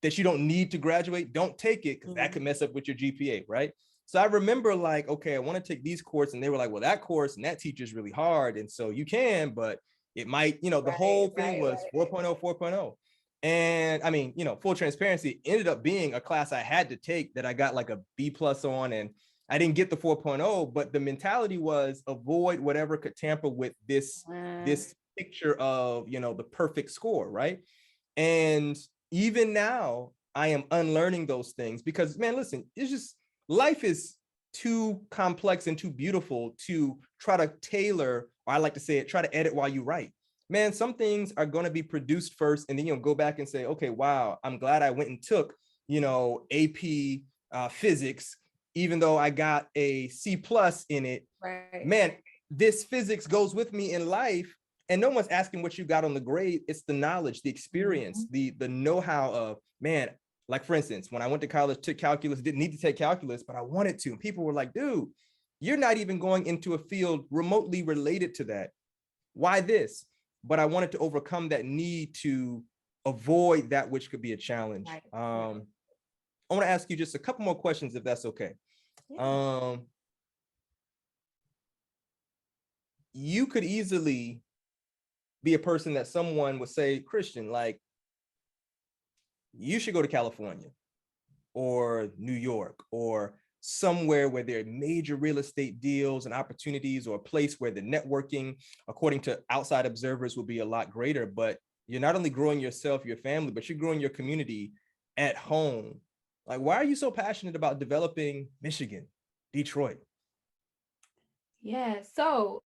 that you don't need to graduate, don't take it because that could mess up with your GPA, right? So I remember like, okay, I want to take these courses. And they were like, well, that course and that teacher is really hard. And so you can, but it might, the Right, whole thing right, was right. 4.0, 4.0. And I mean, full transparency, it ended up being a class I had to take that I got like a B plus on. And I didn't get the 4.0, but the mentality was avoid whatever could tamper with this picture of, the perfect score, right? And even now, I am unlearning those things because, man, listen, it's just life is too complex and too beautiful to try to tailor, or I like to say it, try to edit while you write. Man, some things are going to be produced first, and then you'll go back and say, okay, wow, I'm glad I went and took, AP physics, even though I got a C plus in it. Right. Man, this physics goes with me in life, and no one's asking what you got on the grade. It's the knowledge, the experience, Mhm. the know-how of, man, like for instance, when I went to college, took calculus, didn't need to take calculus, but I wanted to. And people were like, dude, you're not even going into a field remotely related to that. Why this? But I wanted to overcome that need to avoid that which could be a challenge. Right, right. I want to ask you just a couple more questions, if that's okay. Yeah. Um, you could easily be a person that someone would say, Kristian, like, you should go to California or New York or somewhere where there are major real estate deals and opportunities, or a place where the networking, according to outside observers, will be a lot greater. But you're not only growing yourself, your family, but you're growing your community at home. Like, why are you so passionate about developing Michigan, Detroit? Yeah. So,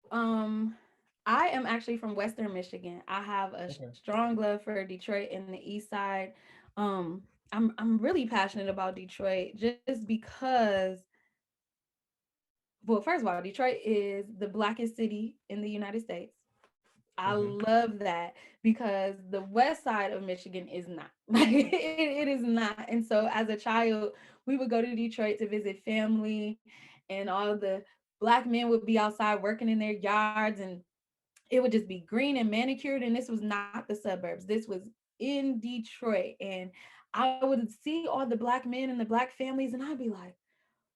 I am actually from Western Michigan. I have a Okay. strong love for Detroit and the East Side. Um, I'm really passionate about Detroit just because, well, first of all, Detroit is the blackest city in the United States. I Mm-hmm. love that because the west side of Michigan is not. Like it is not. And so as a child, we would go to Detroit to visit family, and all the black men would be outside working in their yards, and it would just be green and manicured. And this was not the suburbs. This was in Detroit. And I would see all the black men and the black families, and I'd be like,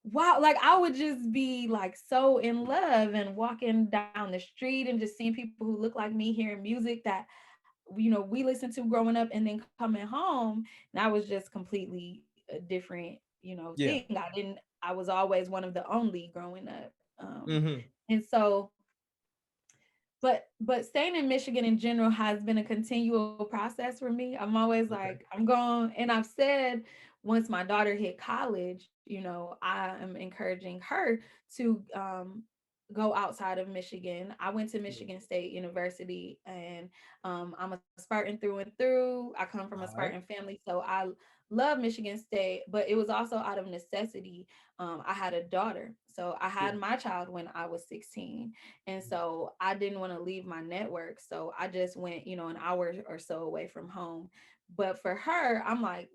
wow, like I would just be like so in love and walking down the street and just seeing people who look like me, hearing music that we listened to growing up, and then coming home, and I was just completely a different thing. Yeah. I was always one of the only growing up. Mm-hmm. And so but staying in Michigan in general has been a continual process for me. I'm always like, Okay. I'm going, and I've said once my daughter hit college, I am encouraging her to go outside of Michigan. I went to Yeah. Michigan State University, and I'm a Spartan through and through. I come from a All Spartan right. family, so I love Michigan State, but it was also out of necessity. I had a daughter, so I Yeah. had my child when I was 16, and Mhm. so I didn't want to leave my network. So I just went, an hour or so away from home. But for her, I'm like,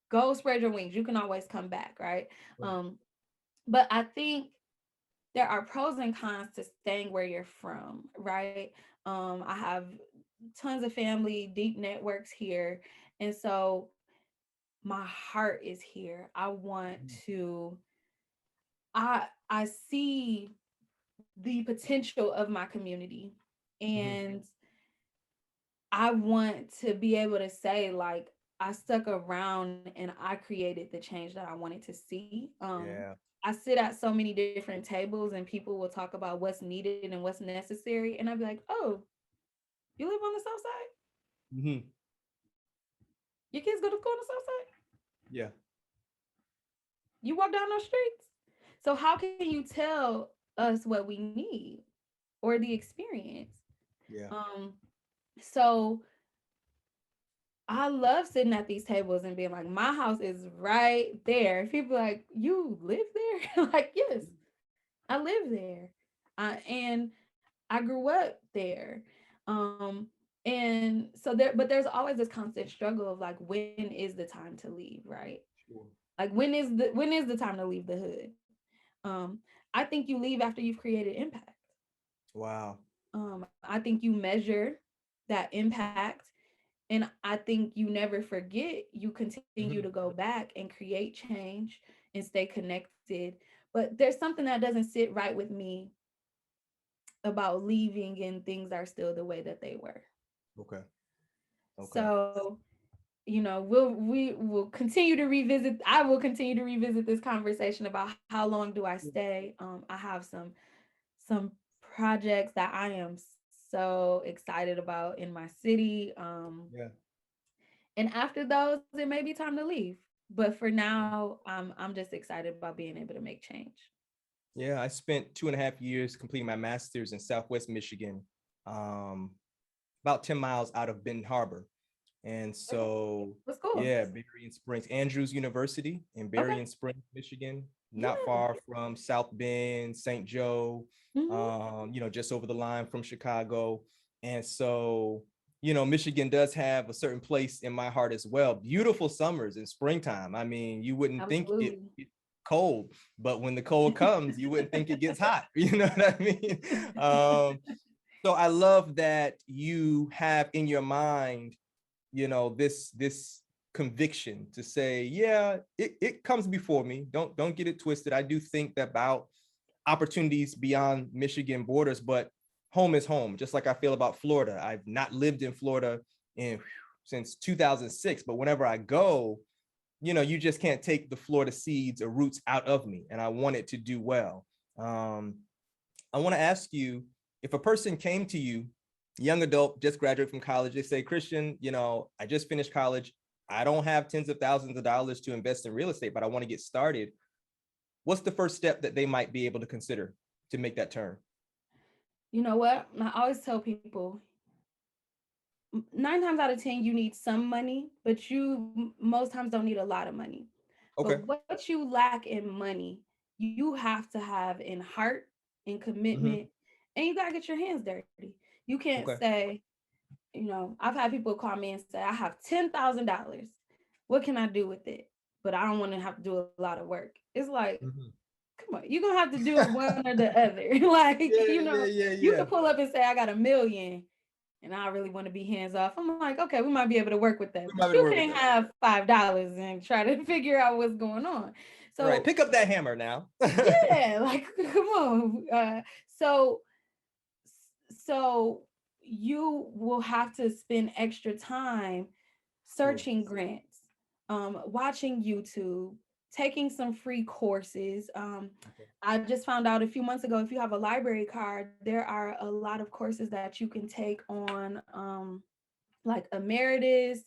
go spread your wings. You can always come back, right? Right. Um, but I think there are pros and cons to staying where you're from, right? I have tons of family, deep networks here. And so my heart is here. I want Mhm. to I see the potential of my community, Mhm. and I want to be able to say, like, I stuck around and I created the change that I wanted to see. Yeah. I sit at so many different tables and people will talk about what's needed and what's necessary. And I'd be like, oh, you live on the south side? Hmm. Your kids go to school on the south side? Yeah. You walk down those streets? So how can you tell us what we need or the experience? Yeah. Um, so I love sitting at these tables and being like, my house is right there. People are like, you live there? Like, yes, I live there. And I grew up there. Um, and so but there's always this constant struggle of like, when is the time to leave, right? Sure. Like when is the time to leave the hood? Um, I think you leave after you've created impact. Wow. I think you measure that impact, and I think you never forget. You continue to Hmm. go back and create change and stay connected. But there's something that doesn't sit right with me about leaving and things are still the way that they were. Okay. Okay. So, we will continue to revisit. I will continue to revisit this conversation about how long do I Yeah. stay. I have some projects that I am so excited about in my city. Yeah. And after those, it may be time to leave. But for now, I'm just excited about being able to make change. Yeah, I spent 2.5 years completing my master's in Southwest Michigan, um, about 10 miles out of Benton Harbor. And Okay, so, what's cool? yeah, Berrien Springs, Andrews University in Okay, Berrien Springs, Michigan, not yeah. far from South Bend, St. Joe, Hmm. just over the line from Chicago. And so, Michigan does have a certain place in my heart as well. Beautiful summers in springtime. I mean, you wouldn't think it Absolutely. cold, but when the cold comes, you wouldn't think it gets hot. You know what I mean? So I love that you have in your mind, this conviction to say, yeah, it comes before me. Don't get it twisted. I do think about opportunities beyond Michigan borders, but home is home, just like I feel about Florida. I've not lived in Florida in since 2006, but whenever I go, you just can't take the Florida seeds or roots out of me, and I want it to do well. Um, I want to ask you, if a person came to you, young adult, just graduated from college, they say, Kristian, I just finished college. I don't have tens of thousands of dollars to invest in real estate, but I want to get started. What's the first step that they might be able to consider to make that turn? You know what? I always tell people, 9 times out of 10, you need some money, but most times don't need a lot of money. Okay. But what you lack in money, you have to have in heart and commitment, Mm-hmm. and you gotta get your hands dirty. You can't Okay. say, I've had people call me and say, I have $10,000. What can I do with it? But I don't want to have to do a lot of work. It's like, Mm-hmm. come on, you're gonna have to do one or the other. Like, Yeah, yeah, yeah, you can yeah. pull up and say, I got 1 million and I really want to be hands off. I'm like, okay, we might be able to work with that, We but might be able you to work with can't that. have $5 and try to figure out what's going on. Right. So Pick up that hammer now. yeah, like come on. So so you will have to spend extra time True. searching grants, watching YouTube, taking some free courses. Okay. I just found out a few months ago, if you have a library card, there are a lot of courses that you can take on, like Emeritus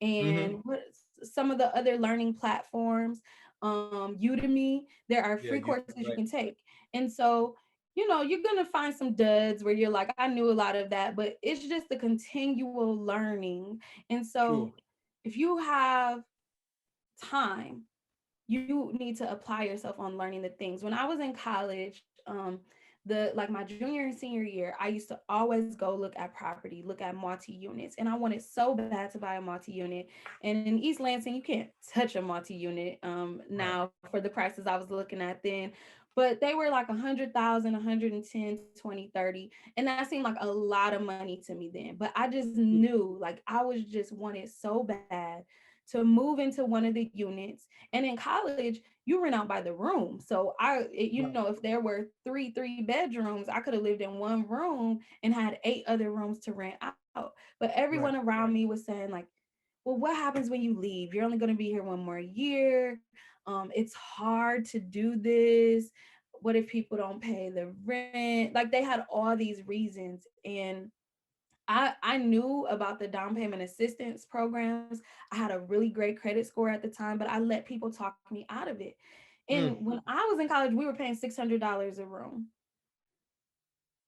Mm-hmm. and what some of the other learning platforms, Udemy. There are Yeah, free you courses you right. can take, and so you're gonna find some duds where you're like, I knew a lot of that, but it's just the continual learning. And True. so, if you have time, you need to apply yourself on learning the things. When I was in college, the like my junior and senior year, I used to always go look at property, look at multi units, and I wanted so bad to buy a multi unit. And in East Lansing, you can't touch a multi unit Right. now for the prices I was looking at then. But they were like 100,000, 110, 20, 30. And that seemed like a lot of money to me then. But I just knew, like, I was just wanted so bad to move into one of the units. And in college, you rent out by the room. So Right. if there were three bedrooms, I could have lived in one room and had eight other rooms to rent out. But everyone Right. around me was saying like, well, what happens when you leave? You're only going to be here one more year. It's hard to do this. What if people don't pay the rent? Like they had all these reasons. And I knew about the down payment assistance programs. I had a really great credit score at the time, but I let people talk me out of it. Mm. And when I was in college, we were paying $600 a room,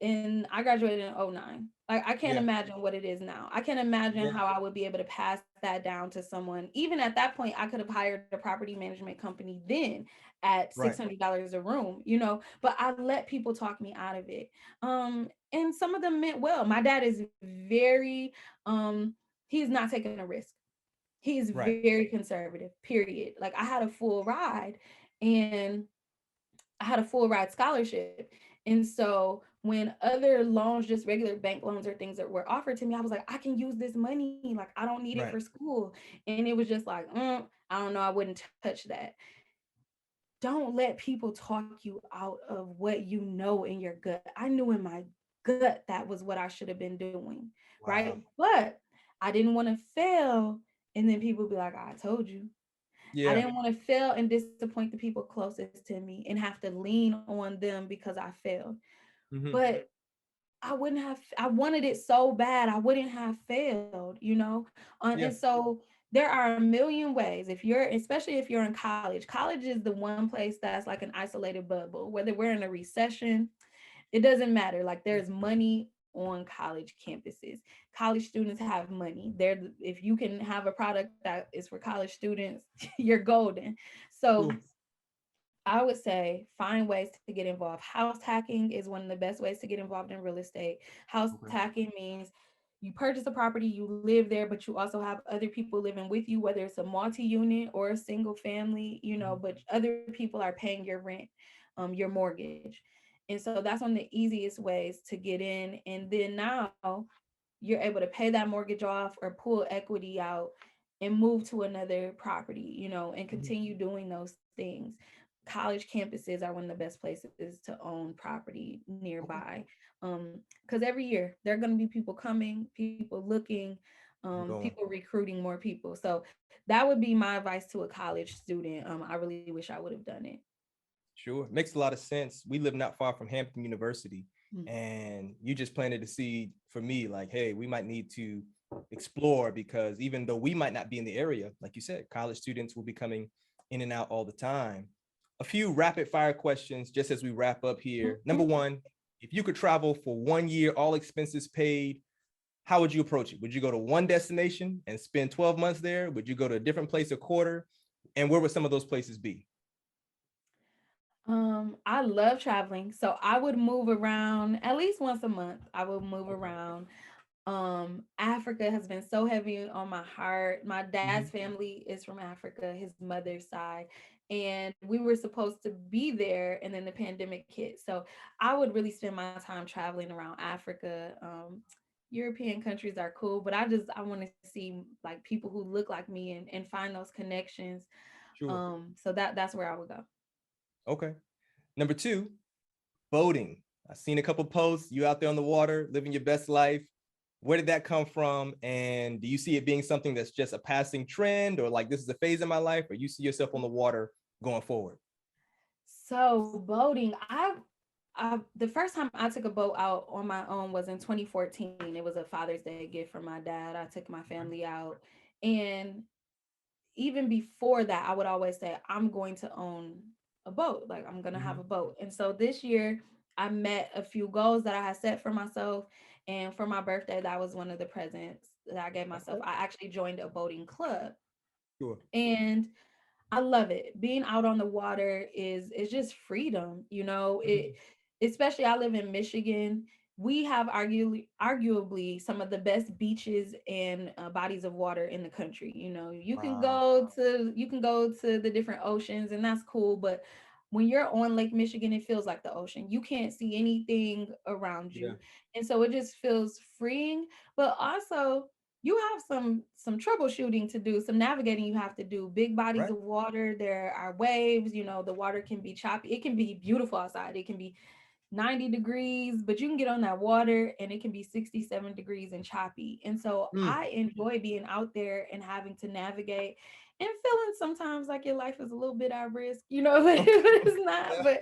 and I graduated in '09. Like I can't Yeah. imagine what it is now. I can't imagine Yeah. how I would be able to pass that down to someone. Even at that point, I could have hired a property management company then at Right. $600 a room, but I let people talk me out of it. And some of them meant well. My dad is very he's not taking a risk. He's Right. very conservative, period. Like I had a full ride, and I had a full ride scholarship. And so when other loans, just regular bank loans or things that were offered to me, I was like, I can use this money. Like I don't need it for Right. school. And it was just like, I don't know. I wouldn't touch that. Don't let people talk you out of what you know in your gut. I knew in my gut that was what I should have been doing. Right. Wow. But I didn't want to fail. And then people be like, I told you. I Yeah. didn't want to fail and disappoint the people closest to me and have to lean on them because I failed. Mm-hmm. But I wanted it so bad, I wouldn't have failed. And Yeah. so there are a million ways, especially if you're in college. College is the one place that's like an isolated bubble, whether we're in a recession, it doesn't matter. Like there's money on college campuses. College students have money. If you can have a product that is for college students, you're golden. So True. I would say find ways to get involved. House hacking is one of the best ways to get involved in real estate. House Okay. hacking means you purchase a property, you live there, but you also have other people living with you, whether it's a multi-unit or a single family, Mhm. but other people are paying your rent, your mortgage. And so that's one of the easiest ways to get in. And then now you're able to pay that mortgage off or pull equity out and move to another property, and Mhm. continue doing those things. College campuses are one of the best places to own property Okay. nearby. Because every year there are going to be people coming, people looking, I'm going. people recruiting more people. So that would be my advice to a college student. I really wish I would have done it. Sure. Makes a lot of sense. We live not far from Hampton University, Mm. and you just planted a seed for me like, hey, we might need to explore because even though we might not be in the area, like you said, college students will be coming in and out all the time. A few rapid fire questions just as we wrap up here. Number Mhm. one, if you could travel for 1 year, all expenses paid, how would you approach it? Would you go to one destination and spend 12 months there? Would you go to a different place a quarter? And where would some of those places be? I love traveling, so I would move around at least once a month. I would move Okay. around. Africa has been so heavy on my heart. My dad's Mhm. family is from Africa, his mother's side, and we were supposed to be there, and then the pandemic hit. So I would really spend my time traveling around Africa. European countries are cool, but I want to see like people who look like me and find those connections. Sure. So that's where I would go. Okay. Number two, boating. I've seen a couple posts. You out there on the water, living your best life. Where did that come from? And do you see it being something that's just a passing trend, or like this is a phase in my life, or you see yourself on the water going forward? So boating, the first time I took a boat out on my own was in 2014. It was a Father's Day gift from my dad. I took my family out, and even before that, I would always say, I'm going to own a boat. Like, I'm going to have Mhm. a boat. And so this year, I met a few goals that I had set for myself. And for my birthday, that was one of the presents that I gave myself. Okay. I actually joined a boating club. Sure. And I love it. Being out on the water is just freedom, you know. It Mhm. especially I live in Michigan. We have arguably some of the best beaches and bodies of water in the country. You know, Wow. you can go to the different oceans and that's cool, but when you're on Lake Michigan, it feels like the ocean. You can't see anything around Yeah. you. And so it just feels freeing, but also you have some troubleshooting to do, some navigating you have to do. Big bodies Right. of water, there are waves, you know, the water can be choppy. It can be beautiful outside. It can be 90 degrees, but you can get on that water and it can be 67 degrees and choppy. And so Mm. I enjoy being out there and having to navigate and feeling sometimes like your life is a little bit at risk, you know, but it's not. Yeah.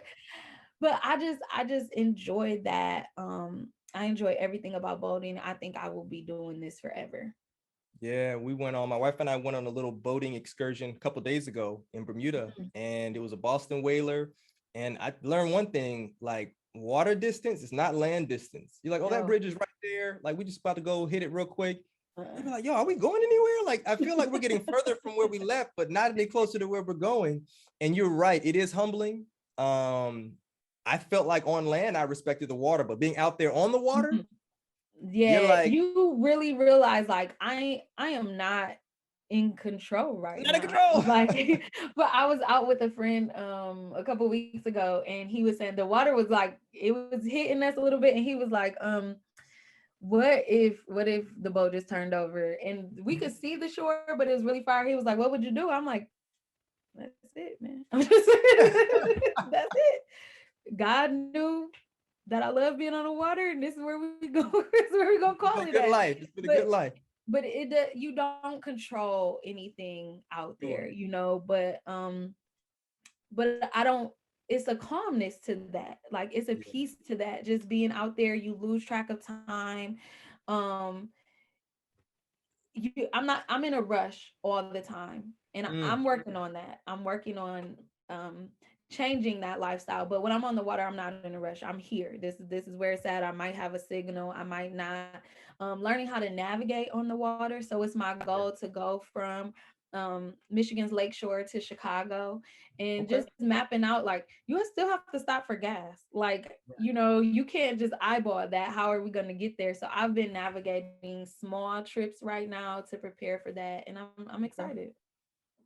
But I just enjoy that. I enjoy everything about boating. I think I will be doing this forever. Yeah, my wife and I went on a little boating excursion a couple days ago in Bermuda, Mhm. and it was a Boston whaler. And I learned one thing, like water distance is not land distance. You're like, oh, that No. bridge is right there. Like, we just about to go hit it real quick. Uh-uh. You'd be like, yo, are we going anywhere? Like, I feel like we're getting further from where we left, but not any closer to where we're going. And you're right, it is humbling. Um, I felt like on land, I respected the water, but being out there on the water, Mhm. you're Yeah, like, you really realize like I am not in control right not in now. control. Like, but I was out with a friend a couple weeks ago and he was saying the water was like it was hitting us a little bit and he was like what if the boat just turned over and we could see the shore but it was really far. He was like, what would you do? I'm like, that's it, man. I'm just that's it. God knew that I love being on the water, and this is where we go. This is where we gonna It's call been a it good at. life. It's been a good But life. you don't control anything out there, Sure. you know. But I don't. It's a calmness to that. Like it's a Yeah. peace to that. Just being out there, you lose track of time. Um, I'm in a rush all the time and I'm Mm, working on that. I'm working on um changing that lifestyle, but when I'm on the water I'm not in a rush. I'm here. This is where it's at. I might have a signal, I might not. Learning how to navigate on the water, so it's my yeah. goal to go from Michigan's lakeshore to Chicago and Okay. just mapping out like you still have to stop for gas. Like, Right. you know, you can't just eyeball that. How are we going to get there? So I've been navigating small trips right now to prepare for that and I'm Okay. excited.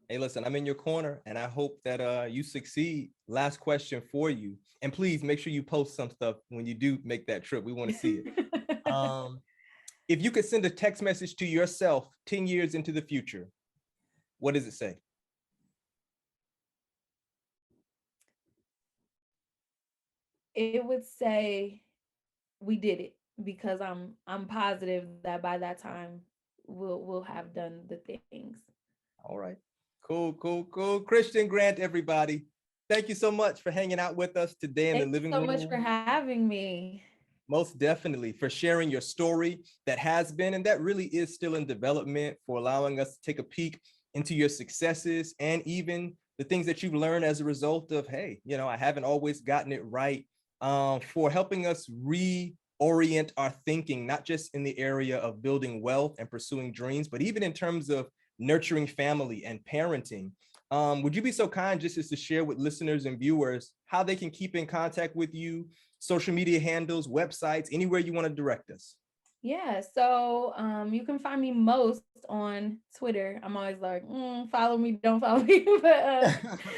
Hey, listen, I'm in your corner and I hope that you succeed. Last question for you. And please make sure you post some stuff when you do make that trip. We want to see it. Um, if you could send a text message to yourself 10 years into the future, what does it say? It would say we did it because I'm positive that by that time we'll have done the things. All right. Cool, cool, cool. Kristian Grant, everybody. Thank you so much for hanging out with us today in Thank the you living so much for room. having me. Most definitely, for sharing your story that has been and that really is still in development, for allowing us to take a peek into your successes and even the things that you've learned as a result of, hey, I haven't always gotten it right, for helping us reorient our thinking, not just in the area of building wealth and pursuing dreams, but even in terms of nurturing family and parenting. Would you be so kind just as to share with listeners and viewers how they can keep in contact with you, social media handles, websites, anywhere you want to direct us? Yeah, so you can find me most on Twitter. I'm always like, follow me, don't follow me. But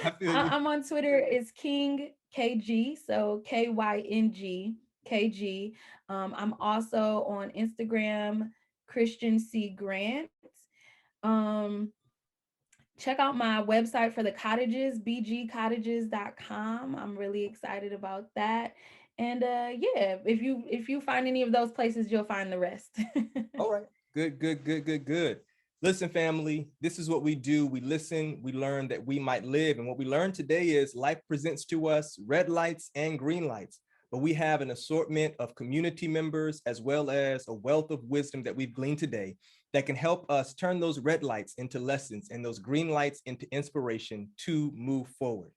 I feel you. I'm on Twitter. It's King KG, so KYNG KG. I'm also on Instagram, Kristian C. Grant. Um, check out my website for the cottages, bgcottages.com. I'm really excited about that. And yeah, if you find any of those places, you'll find the rest. All right. Good. Listen, family, this is what we do. We listen, we learn that we might live. And what we learned today is life presents to us red lights and green lights, but we have an assortment of community members as well as a wealth of wisdom that we've gleaned today that can help us turn those red lights into lessons and those green lights into inspiration to move forward.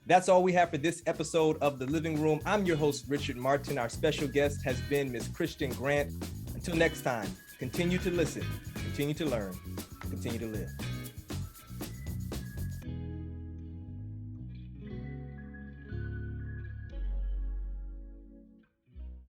That's all we have for this episode of The Living Room. I'm your host, Richard Martin. Our special guest has been Ms. Kristian Grant. Until next time, continue to listen, continue to learn, continue to live.